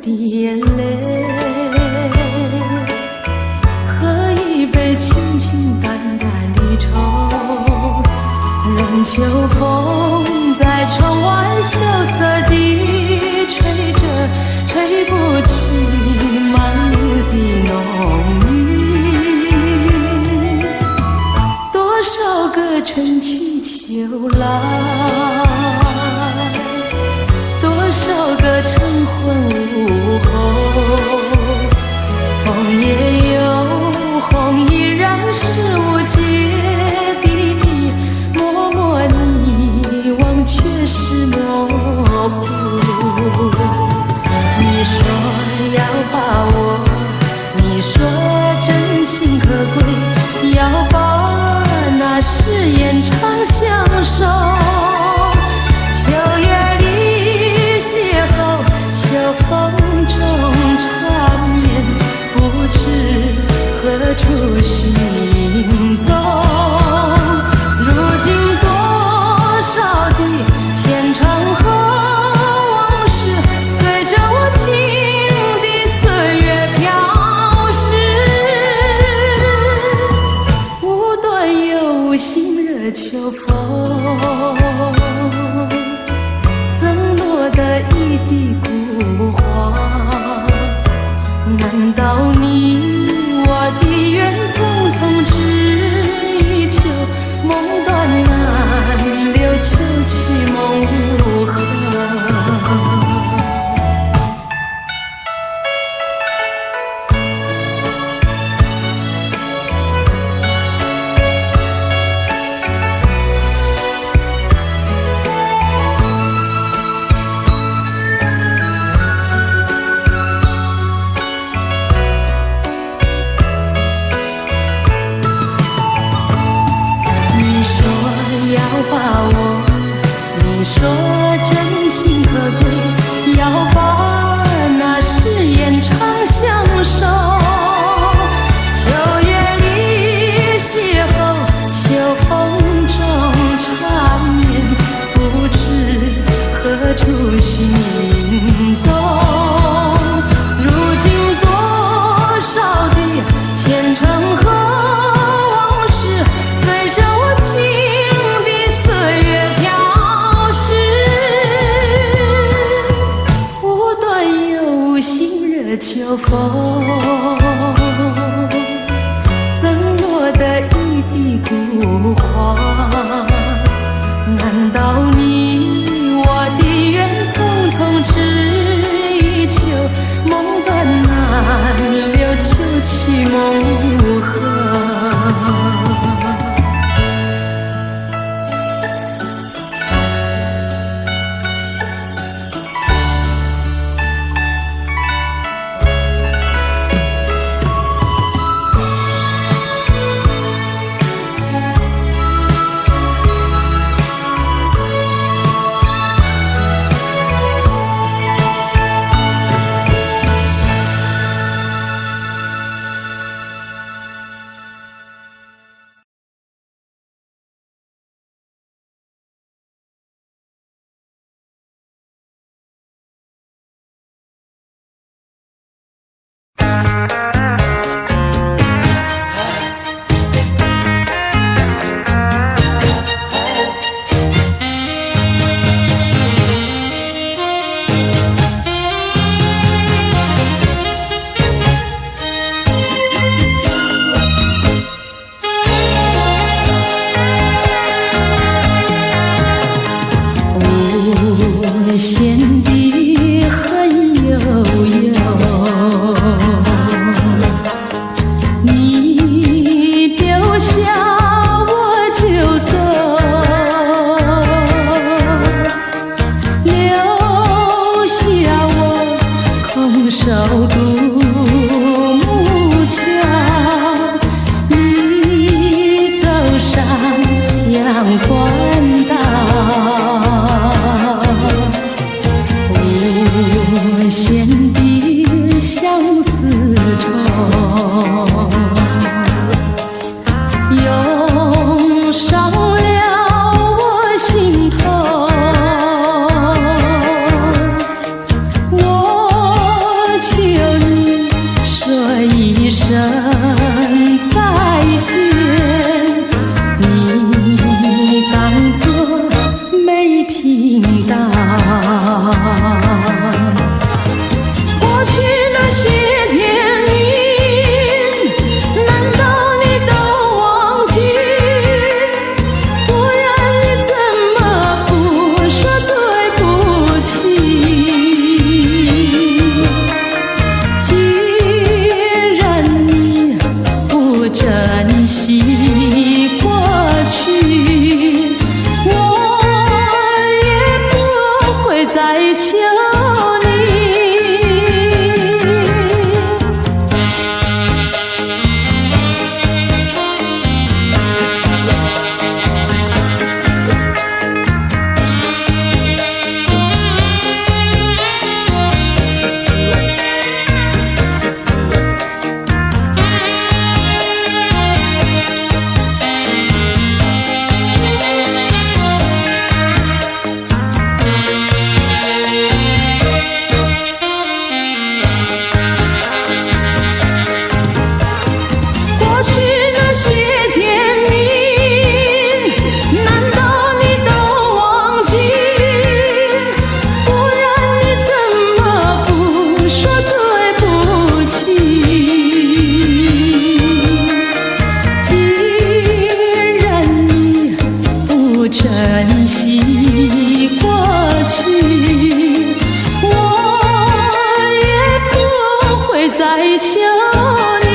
的眼泪，喝一杯清清淡淡的愁，任秋风在窗外萧瑟地吹着，吹不去满目的浓郁。多少个春去秋来，多少个晨昏午后，枫叶又红，依然是无解的谜，默默遗忘却是模糊。你说要把握，你说真情可贵，要把那誓言常相守。秋夜里邂逅，秋风中缠绵，不知何处寻踪。如今多少的前尘和往事，随着无情的岁月飘逝。无端有心惹秋风，赠落的一地孤花。难道你我的缘匆匆只一秋，梦断难留，秋去梦如何？把握，你说真情可贵，要把那誓言常相守。秋月里邂逅，秋风中缠绵，不知何处寻踪。如今多少的前尘和往事，随着我情秋风赠落的一地孤花。难道你我的缘匆匆只一秋，梦断难留，秋去梦如何？惜过去，我也不会再求你。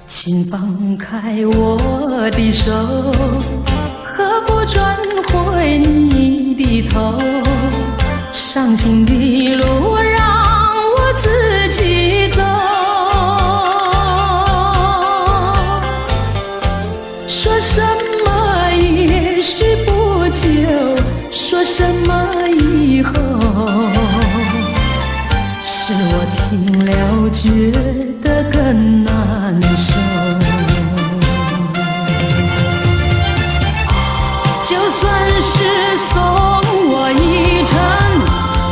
请放开我的手，何不转回你的头？伤心的路让我自己走。说什么也许不久，说什么以后，是我听了觉得更难受。就算是送我一程，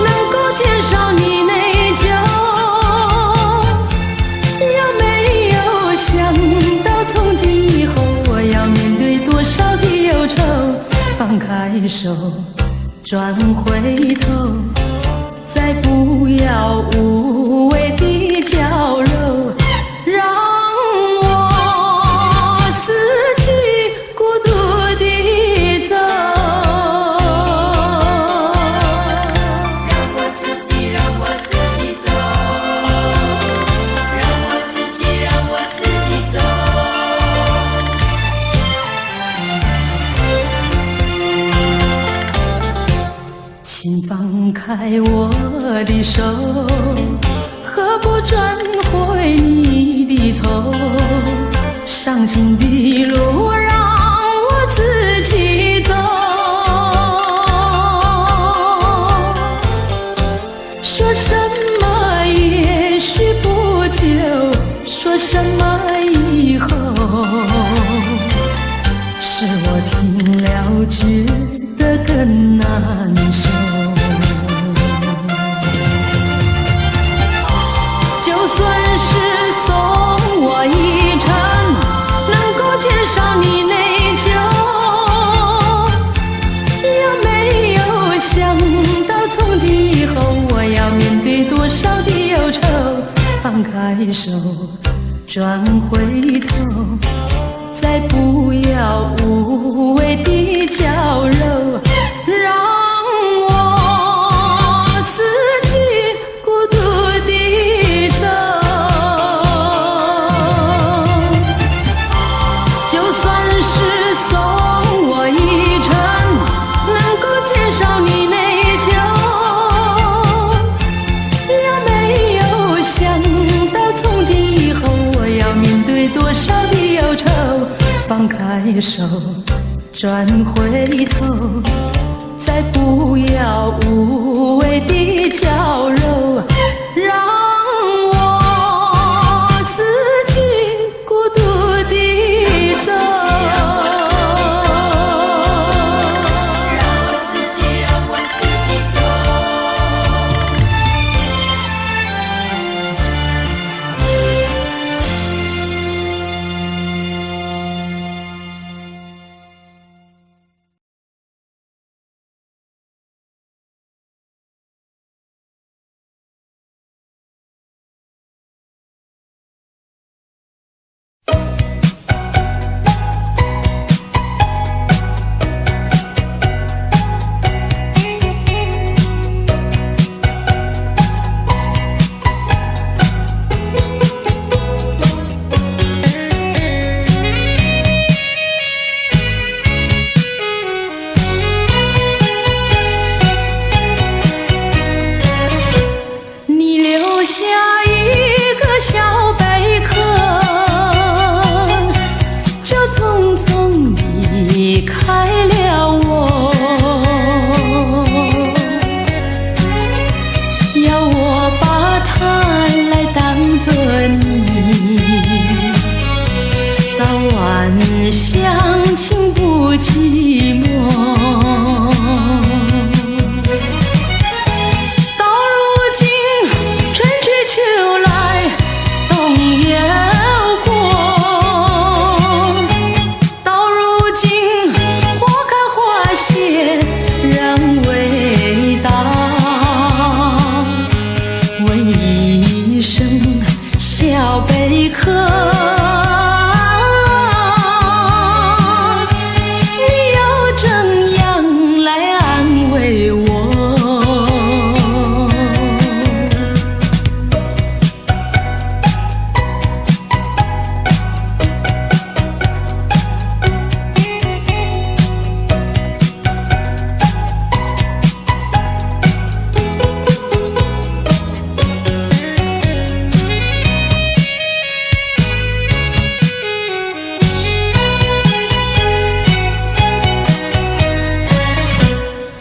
能够减少你内疚，有没有想到从今以后我要面对多少的忧愁？放开手，转回头，再不要无谓的娇柔，让我自己孤独地走。让我自己走，让我自己走。请放开我的手，何不转回你的头？伤心的路让我自己走。说什么也许不久，说什么以后，是我听了觉得更难受。就算是送我一程，能够减少你内疚，有没有想到从今以后我要面对多少的忧愁？放开手，转回头，再不要无谓的娇柔，让我自己孤独地走。就算是送我一程，能够减少你内疚，有没有想到从今以后我要面对多少的忧愁？放开手，转回头，再不要无谓的娇柔，让要我把它来当作你，早晚相亲不寂寞。到如今春去秋来冬也过，到如今花开花谢人未到，问一声小贝壳，你又怎样来安慰我？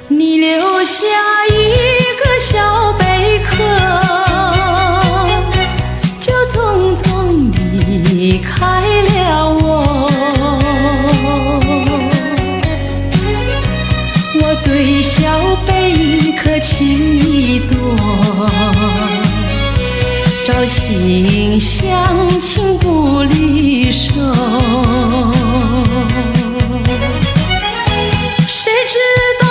你留下一个小贝壳，就匆匆离开了我。我对小贝壳情意多，朝夕相亲不离手。谁知道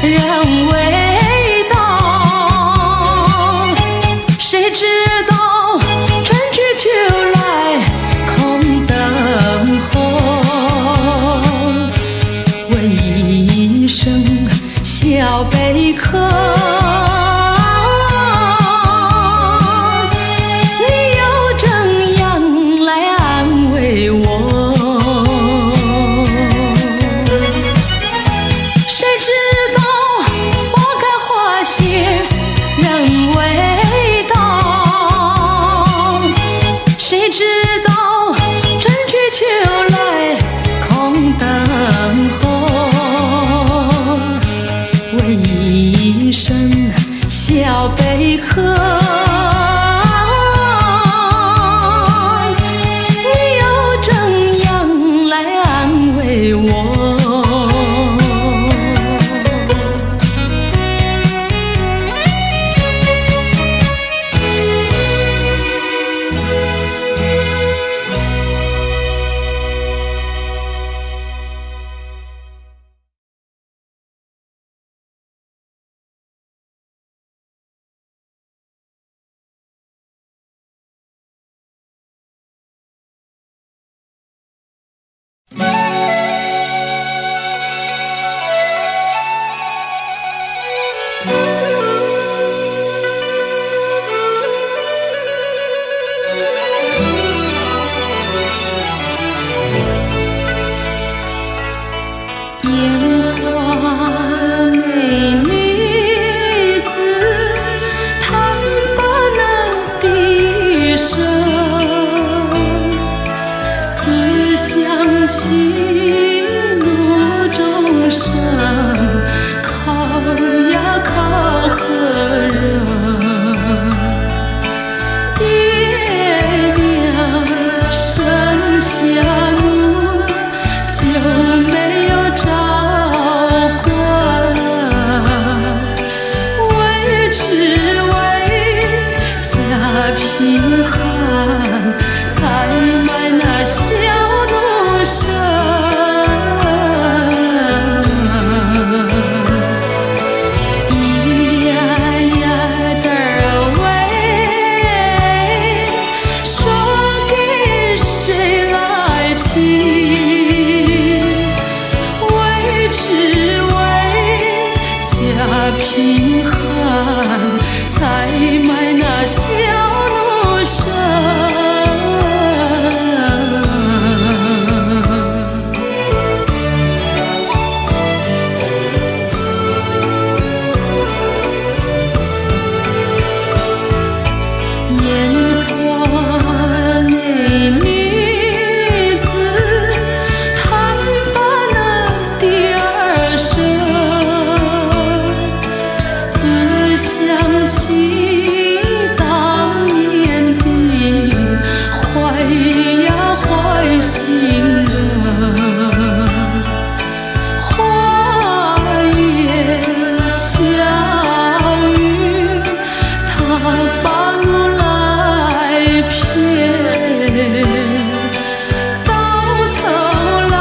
人未到，谁知道春去秋来空等候。问一声小贝壳，你又怎样来安慰我？谁知人未到，谁知道春去秋来空等候。问一声小贝壳，你又怎样来安慰我？起当年的坏呀坏心人，花言巧语他把我来骗，到头来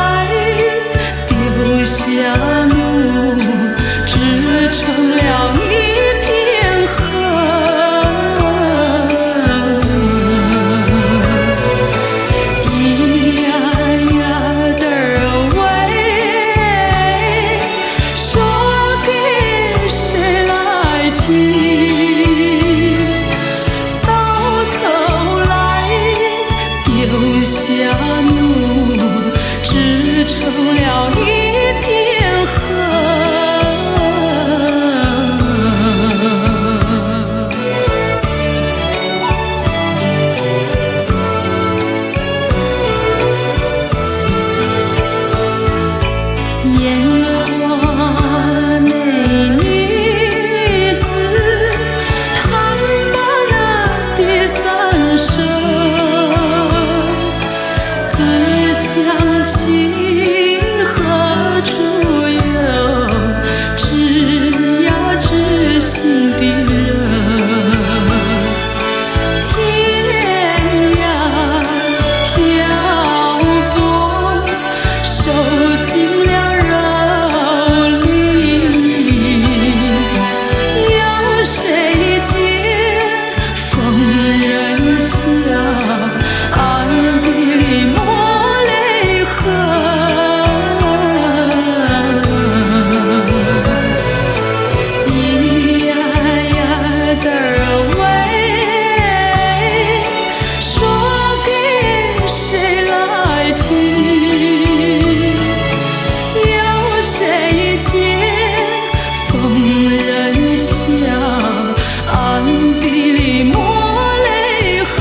丢下我，只成了一片恨。咿呀呀的儿喂，说给谁来听？到头来丢下我，只成了一片恨。烟花那女子，弹罢了第三声，思乡情何处有？知呀知心的人，天涯漂泊，受尽了蹂躏，有谁见疯人笑，暗地里抹泪痕？咿呀呀的儿喂，说给谁来听？有谁见疯人笑，暗地里抹泪痕？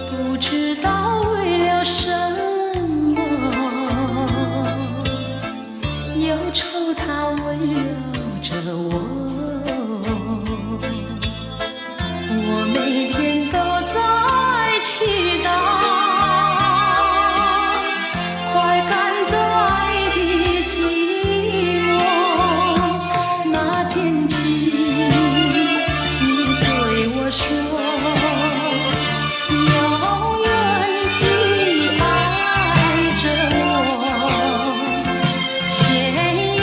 不知道为了什么，忧愁它围绕着我，我每天都在期待，快赶走爱的寂寞。那天起，你对我说，永远地爱着我，千言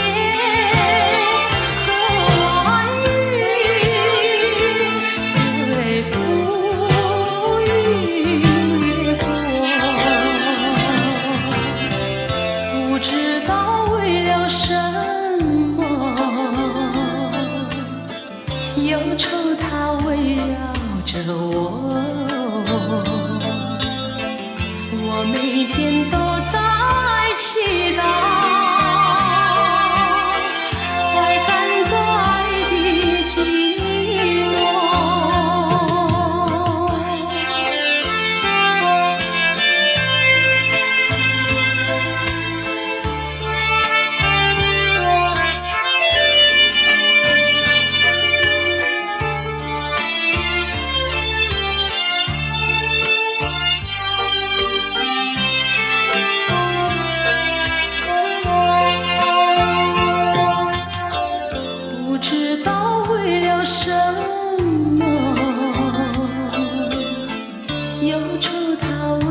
和万语随浮云掠过，不知道为了什么，忧愁它围绕着我，我每天都在期待，快赶走爱的寂寞。忧愁它围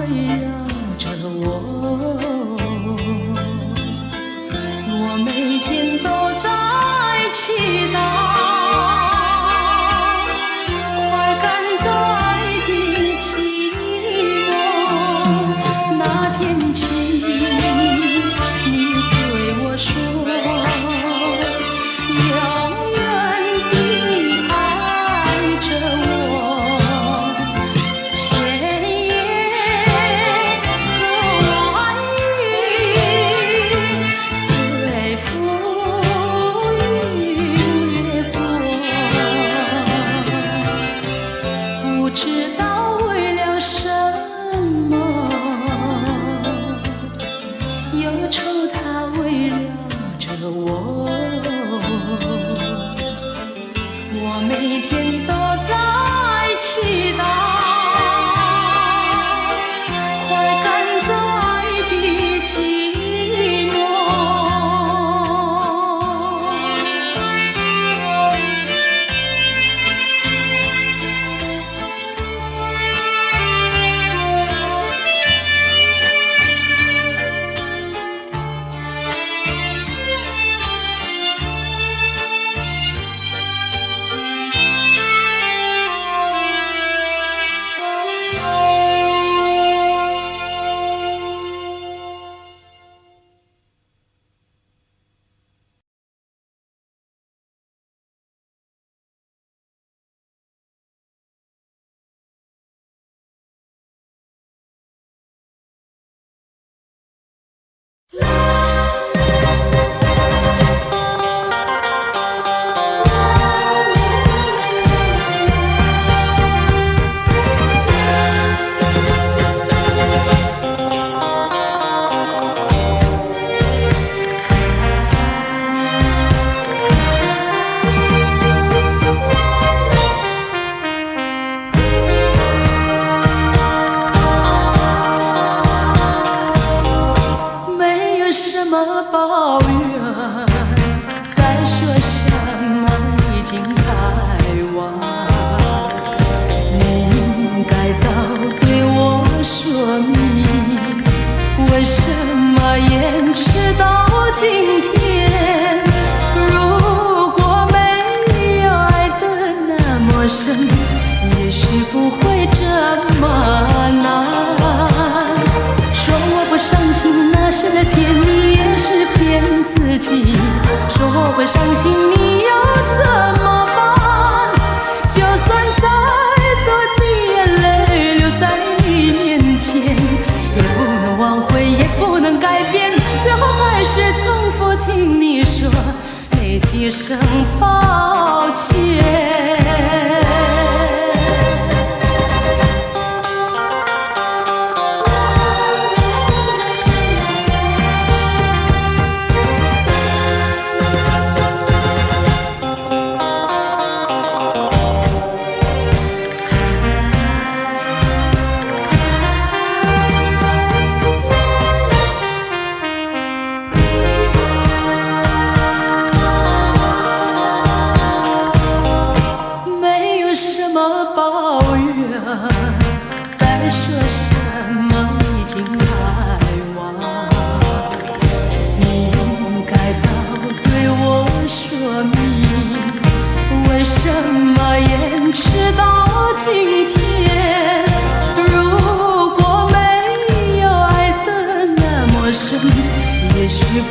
一声抱歉。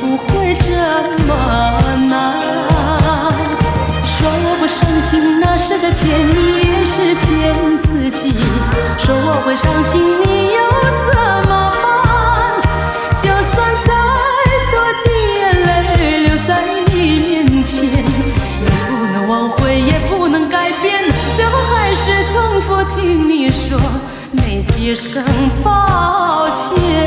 不会这么难，说我不伤心那是在骗你，也是骗自己。说我会伤心，你又怎么办？就算再多的眼泪流在你面前，也不能挽回，也不能改变，最后还是重复听你说那几声抱歉。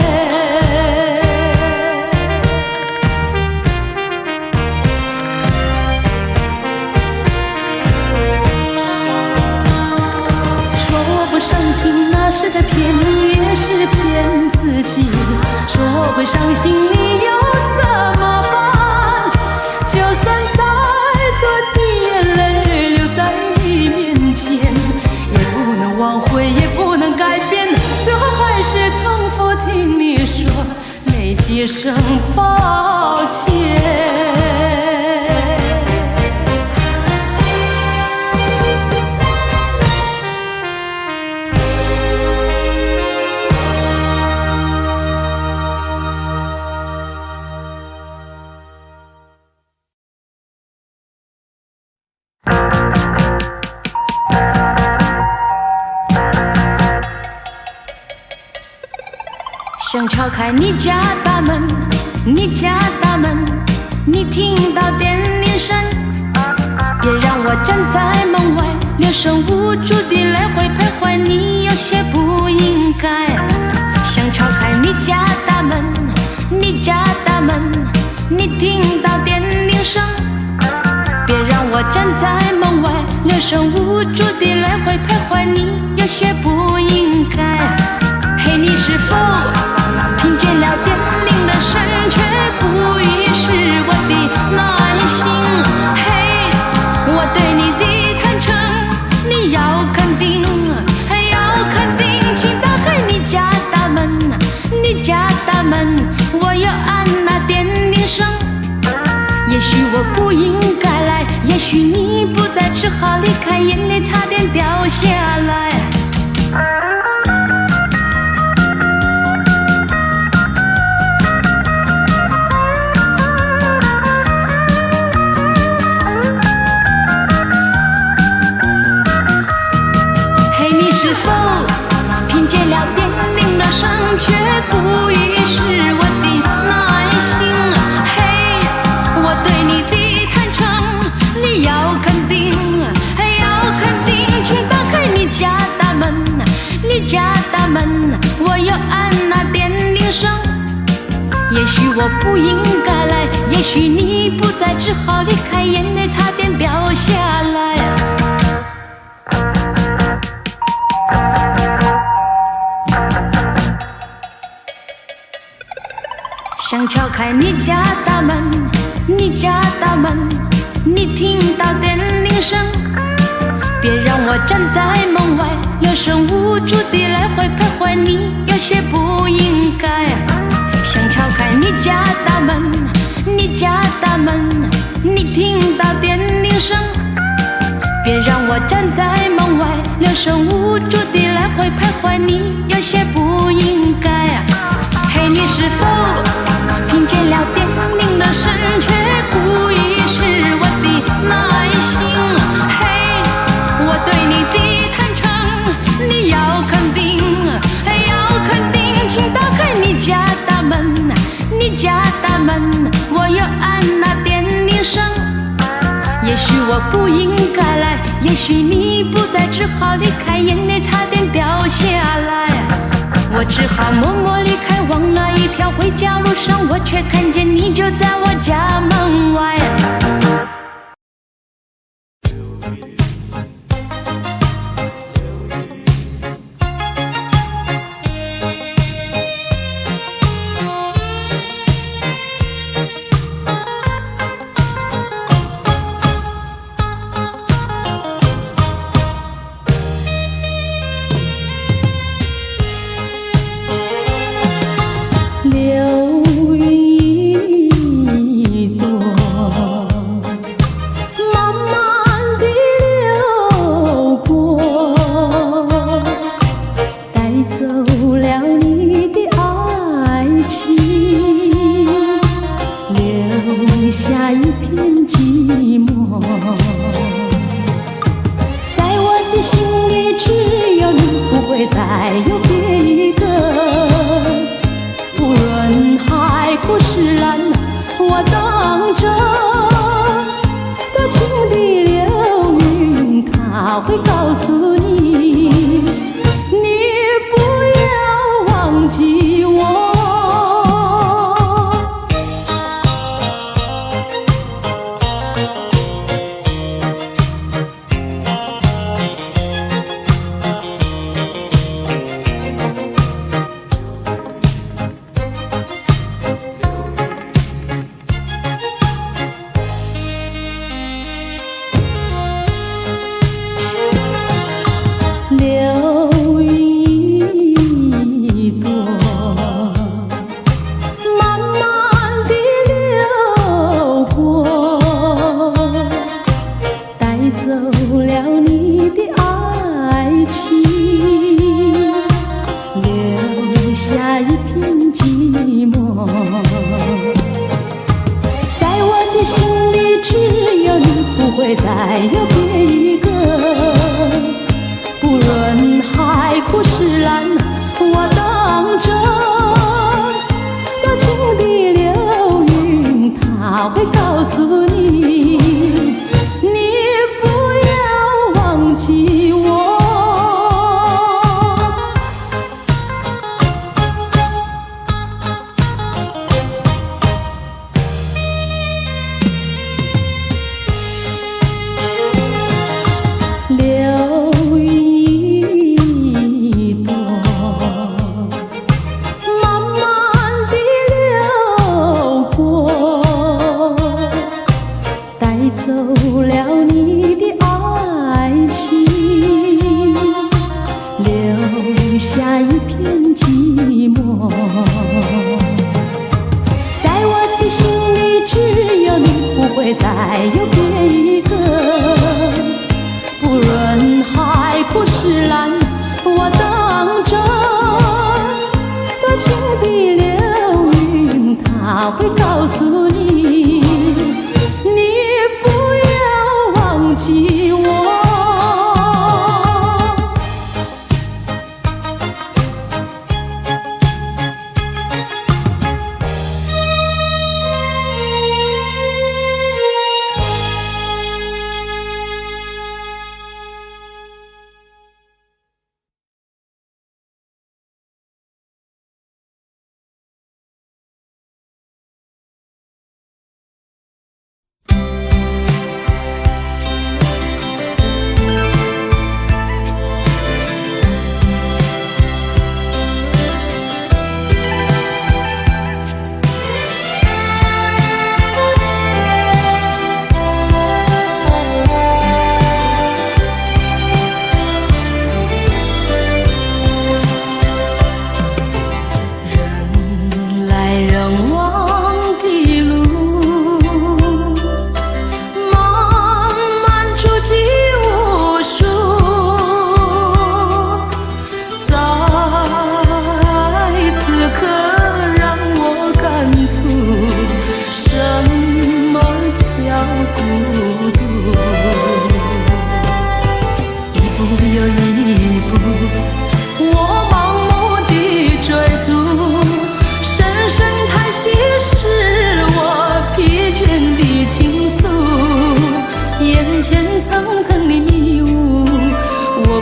是在骗你，也是骗自己。说我会伤心，你又怎么办？就算再多的眼泪流在你面前，也不能挽回，也不能改变，最后还是重复听你说那几声抱歉。想敲开你家大门，你家大门，你听到电铃声，别让我站在门外，留神无助地来回徘徊，你有些不应该。想敲开你家大门，你家大门，你听到电铃声，别让我站在门外，留神无助地来回徘徊，你有些不应该。嘿，你是否听见了电铃的声，却不遗失我的耐心？嘿，我对你的坦诚，你要肯定，要肯定，请打开你家大门，你家大门，我要按那电铃声。也许我不应该来，也许你不在，只好离开，眼泪差点掉下来。是否听见了电铃的声，却不遗失我的耐你家大门，我又按那电铃声。也许我不应该来，也许你不在，只好离开，眼泪差点掉下来。想敲开你家大门，你家大门，你听到电铃声，别让我站在门外，有声无助地来回徘徊，你有些不应该。想敲开你家大门，你家大门，你听到电铃声，别让我站在门外，有声无助地来回徘徊，你有些不应该。嘿，你是否听见了电铃的声，却故意是我的耐心？嘿，我对你的坦诚，你要肯定，要肯定，请打开你家大门，你家大门，我又按那电铃声。也许我不应该来，也许你不在，只好离开，眼泪差点掉下来。我只好默默离开，往那一条回家路上，我却看见你就在我家门外。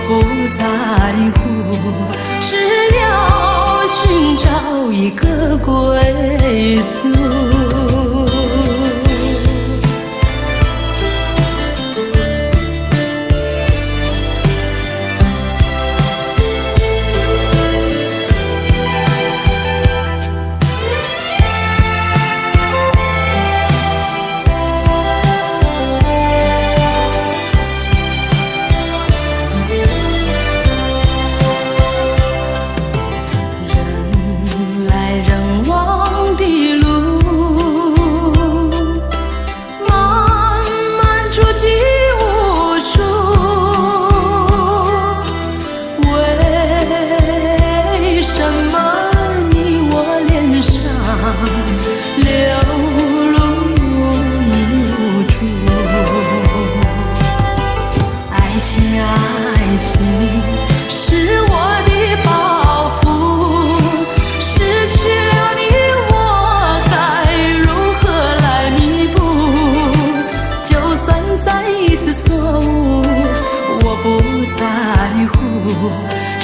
不在乎，只要寻找一个归宿。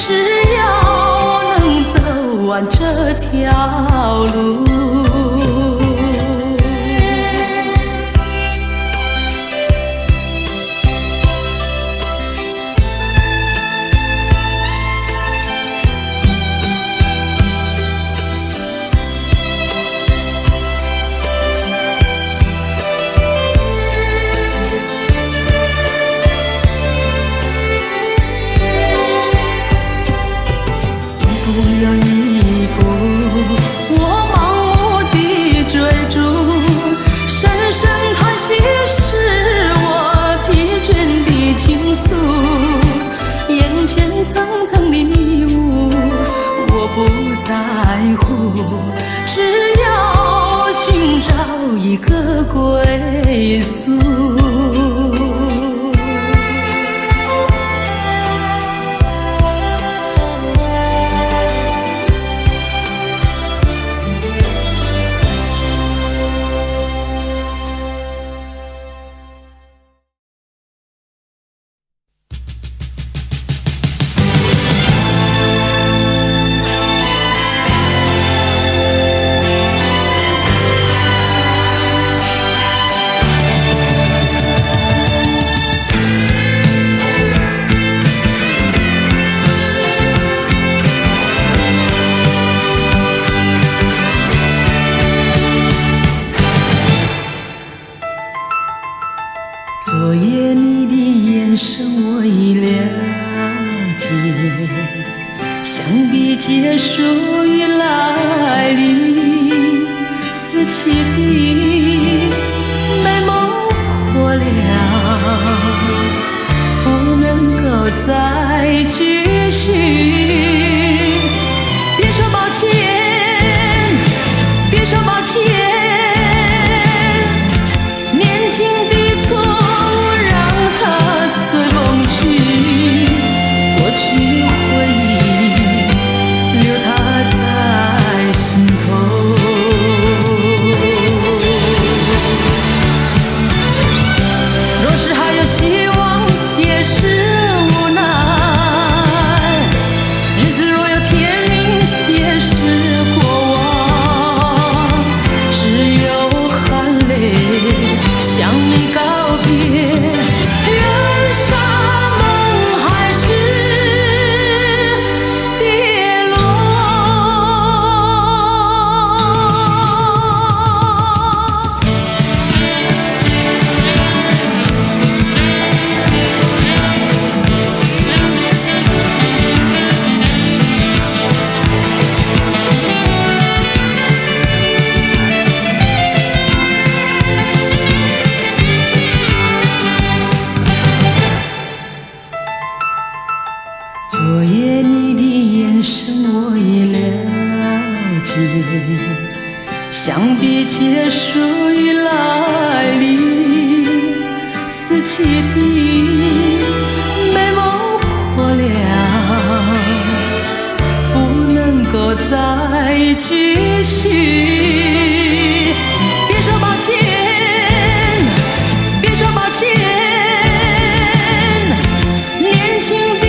只要能走完这条路。只要寻找一个归宿。昨夜你的眼神我已了解，想必结束已来临，此起的美梦破了，不能够再继续。别说抱歉，别说抱歉，年轻的错随风去，过去回忆留它在心头。若是还有希望，也是无奈。日子若有天明，也是过往。只有含泪向你告别。昨夜你的眼神我已了解，想必结束已来临，此起的美梦破了，不能够再继续。别说抱歉，别说抱歉，年轻的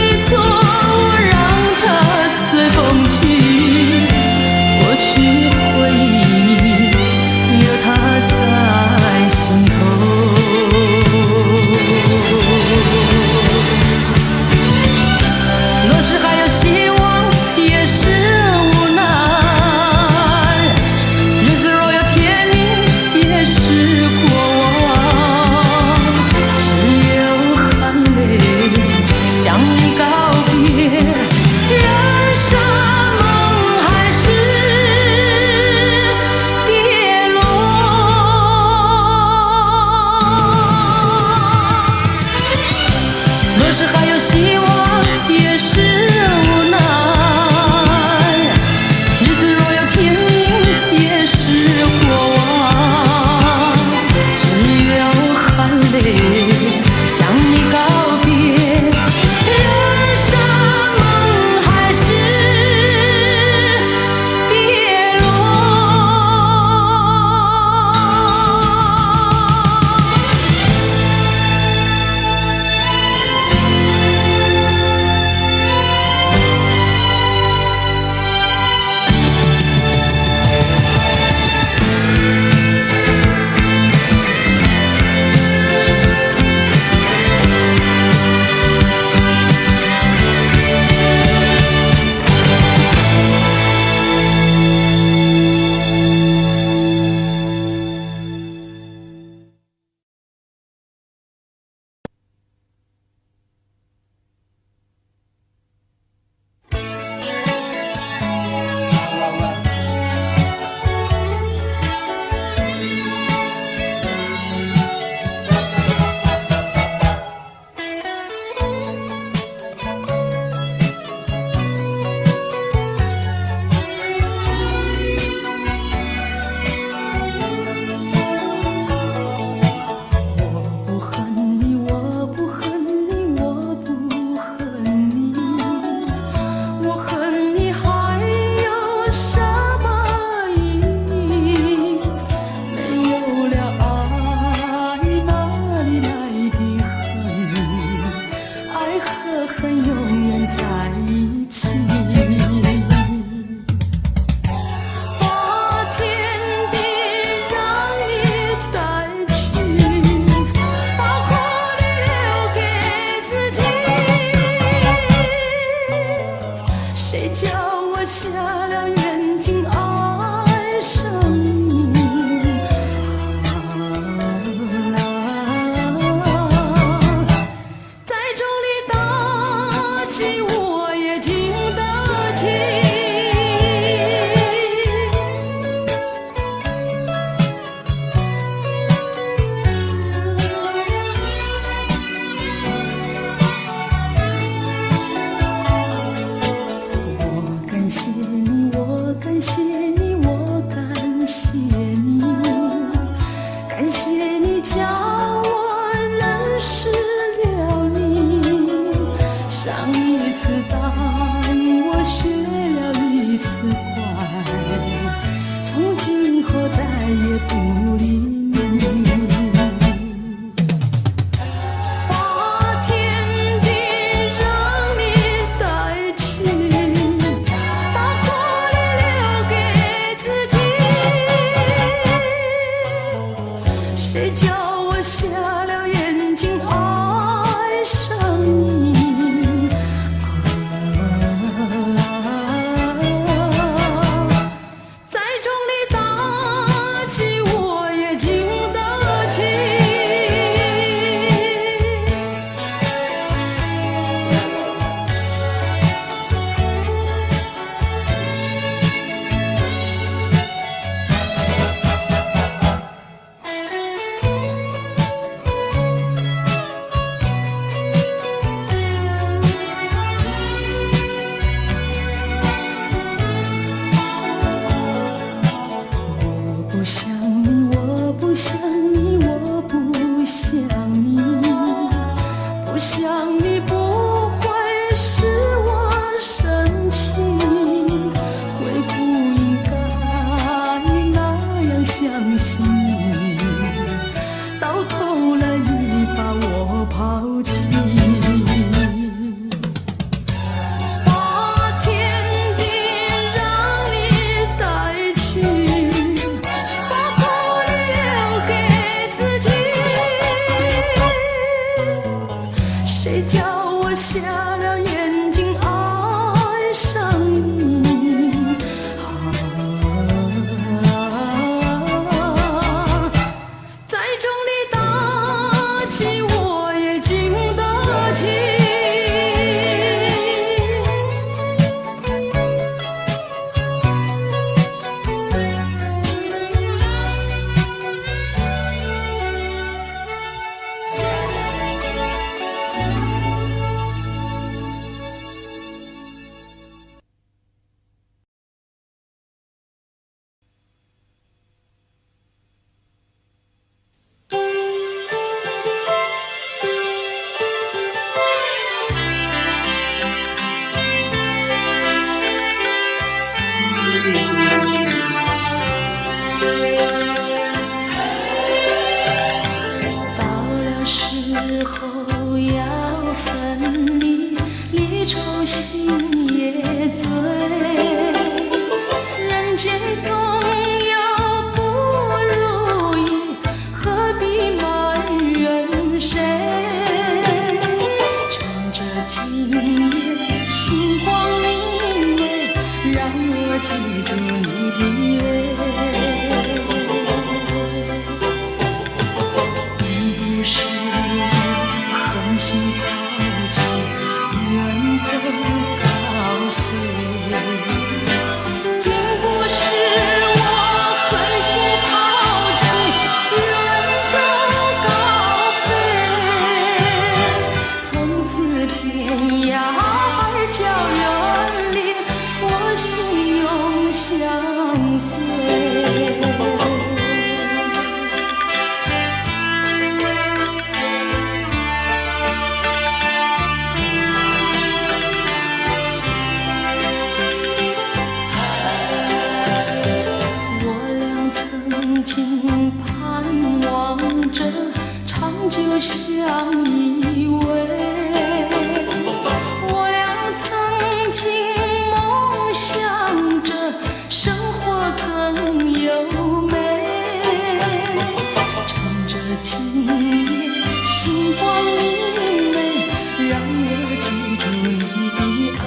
瞎了眼睛爱上你。在众里打击我也经得起。感谢你，我感谢你，感谢你教我认识了你。上一次答应我学了一次乖，从今后再也不理你。谁叫我瞎了眼睛爱上你？在众里打击我也经得起。我不想你，我不想你，不想你不会使我生气，会不应该那样相信你，到头来你把我抛弃。谁叫我瞎了眼睛爱上你？在众里打击我也经得起。后要分离，离愁心也醉。人间总有不如意，何必埋怨谁？趁着今夜星光明媚，让我记住你的泪。不是狠心抛弃，远走高飞，并不是我狠心抛弃，远走高飞。从此天涯海角远离，我心永相随。盼望着长久相依偎，我俩曾经梦想着生活更优美。趁着今夜星光明媚，让我记住你的爱。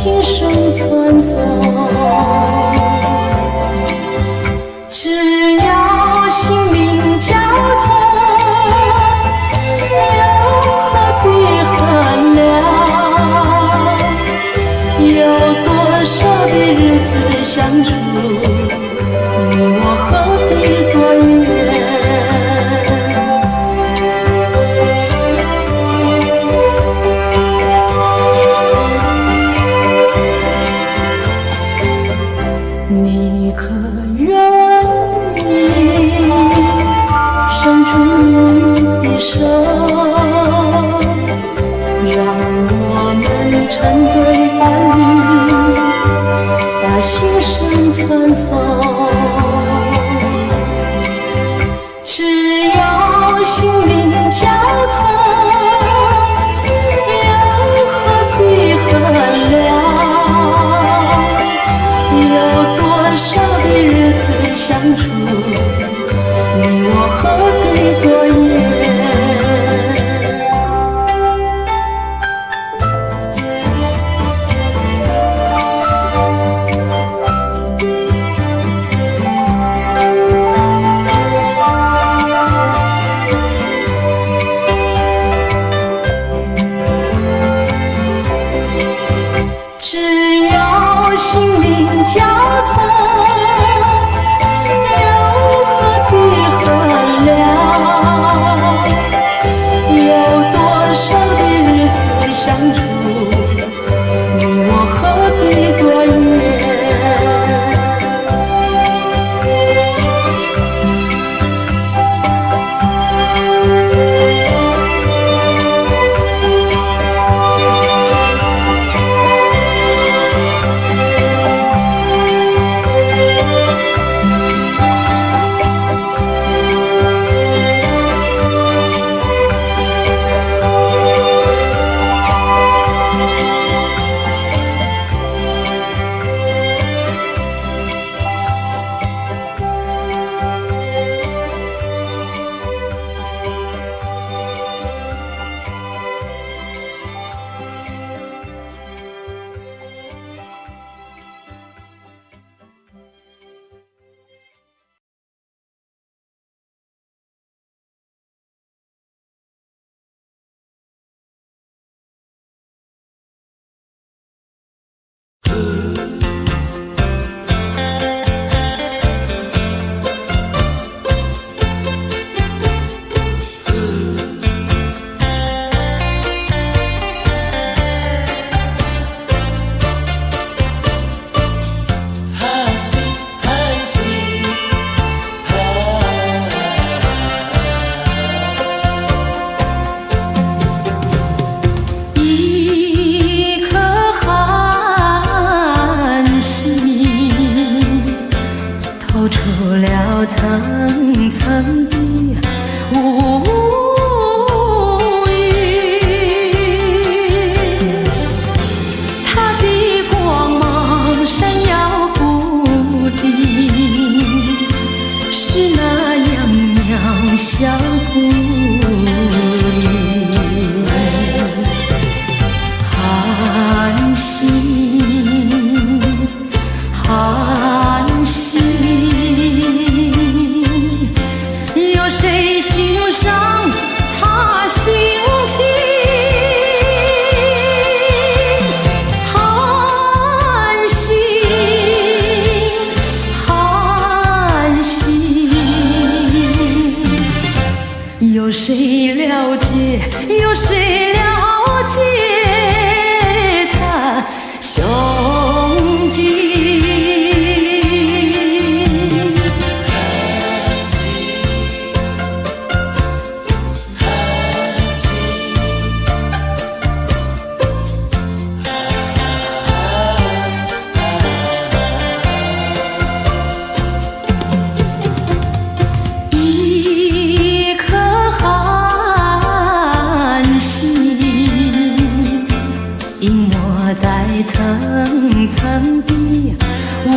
心声传颂。只要心灵交通，又何必衡量？有多少的日子相处，你我何必多远？你可愿意伸出你的手，让我们成对伴侣，把心声传颂。只要心灵交通，又何必衡量？有多少的日子相处，你我何必多远？只要心灵交通，又何必衡量？有多少的日子相处，你我何必多远？层层的乌云，它的光芒闪耀不定，是那样渺小不灵。寒星，寒星，有谁欣赏他心情？寒星，寒星，有谁了解？有谁了解他胸襟？层层的乌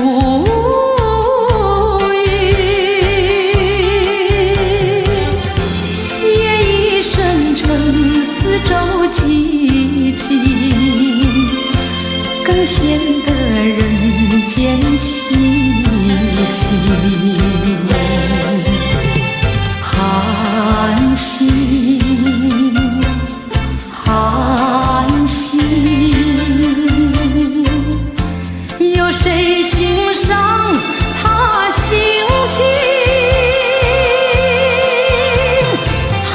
云，夜已深沉，四周寂静，跟显得人间凄凄。寒心，寒心，有谁欣赏他心情？寒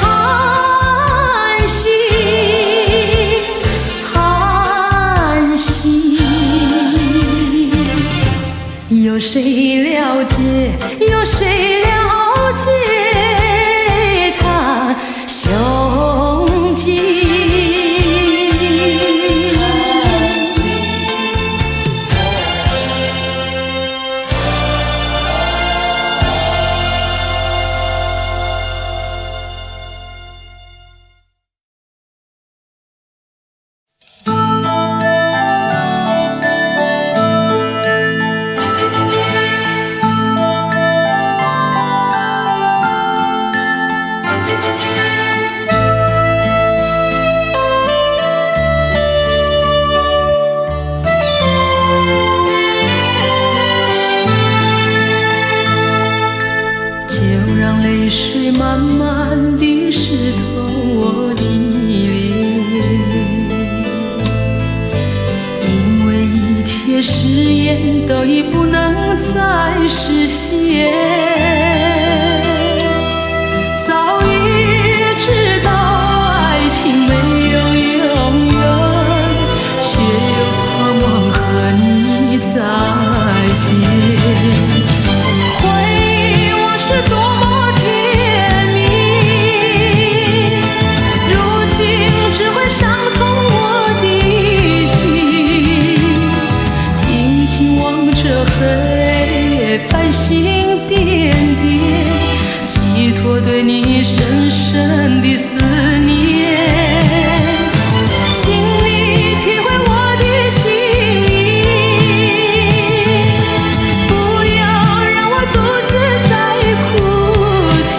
心，寒心，有谁了解？有谁了解他胸襟？泪水慢慢地湿透我的脸，因为一切誓言都已不能再实现。早已知道爱情没有永远，却又盼望和你再见。回往事多么甜蜜，如今只会伤痛我的心。静静望着黑夜繁星点点，寄托对你深深的思念。请你体会我的心意，不要让我独自在哭泣。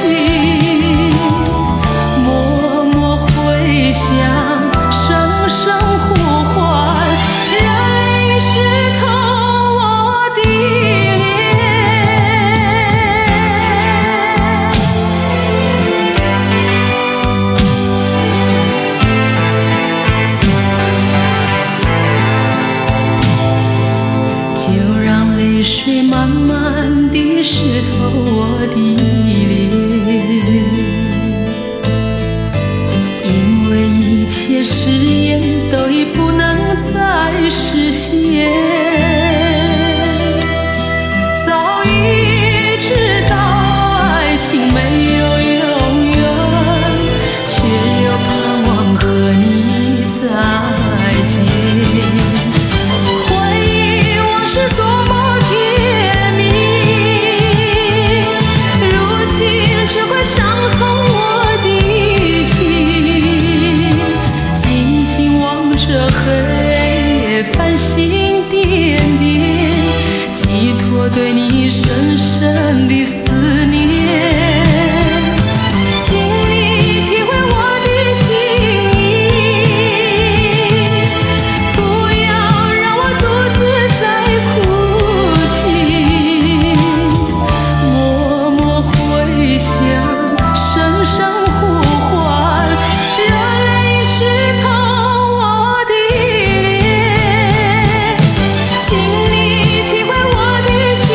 默默回响，声声呼唤，泪湿透我的脸。就让泪水慢慢地湿透我的脸，因为一切誓言都已不能再实现。早已知道爱情没有永远，却又盼望和你再见。回忆往事多么甜蜜，如今只会伤痛我的心。静静望着黑夜繁星点点，寄托对你深深的思念。请你体会我的心意，不要让我独自在哭泣。默默回响，声声呼唤，泪湿透我的脸。请你体会我的心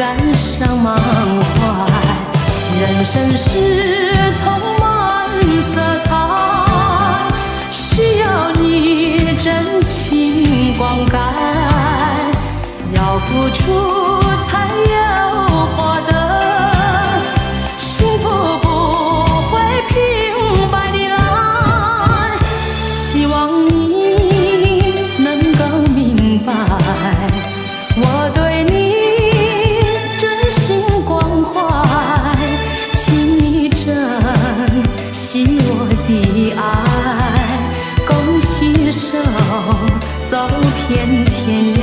赶上满怀。人生是充满色彩，需要你真情灌溉，要付出才有获得，幸福不会平白的来，希望你能够明白，我对你真心关怀，请你珍惜我的爱，共携手走遍天涯。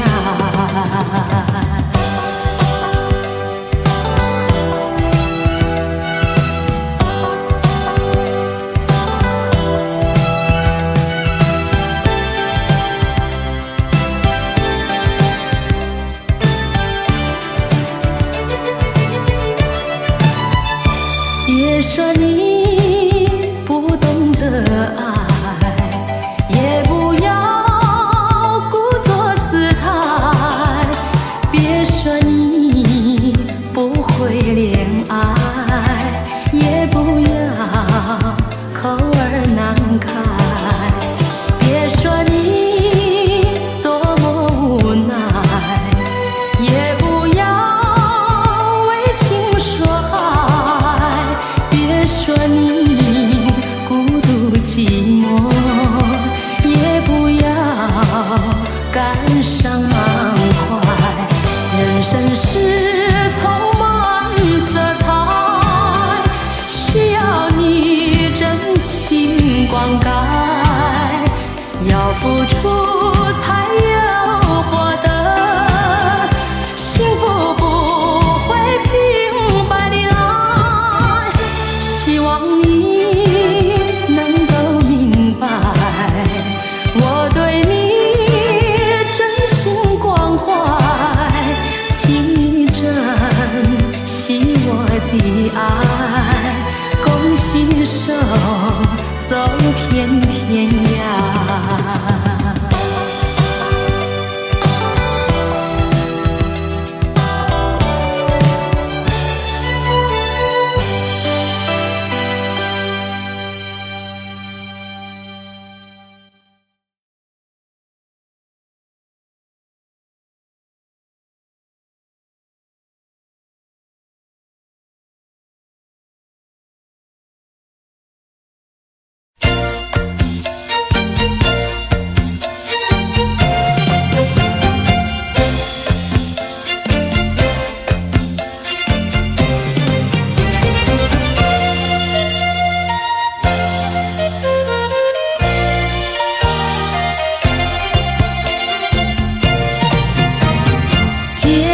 别说你不懂得爱，也不要故作姿态。别说你不会恋爱，也不要口儿难开。别说你多么无奈，也不要为情说害。别说你孤独寂寞，也不要感伤满怀。人生是充满色彩，需要你真情灌溉，要付出才有获得，幸福不会平白的来，希望你能够明白，我对你真心关怀，请你珍惜我的爱，共携手走遍天涯。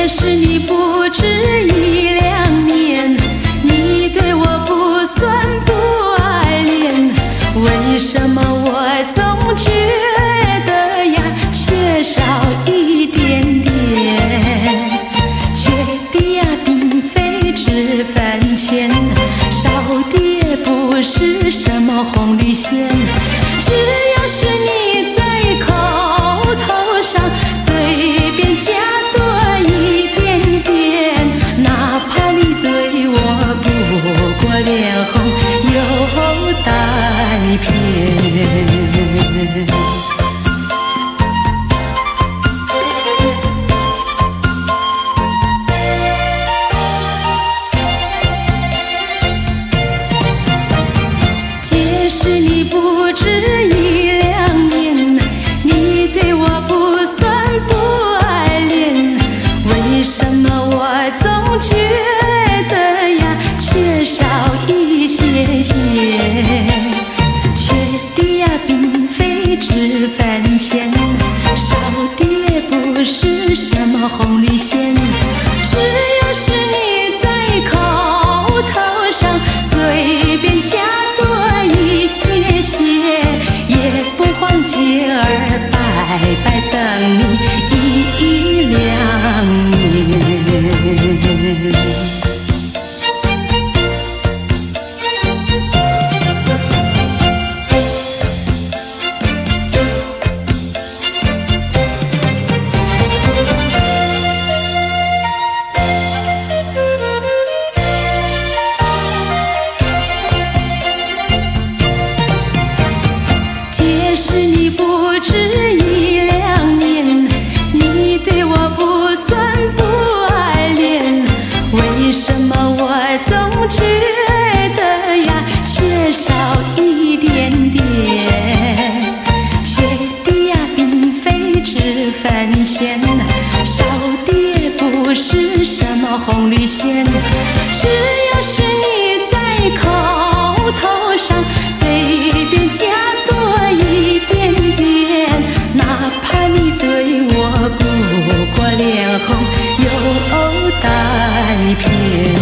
是你不止一两年，你对我不算不爱恋，为什么我总觉得呀缺少一点点？缺的呀并非脂粉钱，少的也不是什么红绿线，只要是你在口头上随便加哪怕你对我不过脸红又带偏。即使你不止一两年，你对我不算不爱恋，为什么我总觉得呀缺少一些些？缺的呀并非脂粉钱，少的也不是什么红绿线，只要是你在口头上随便加多一些些，也不妨街儿白白等你一两年。红绿线，只要是你在口头上随便加多一点点，哪怕你对我不过脸红又带偏。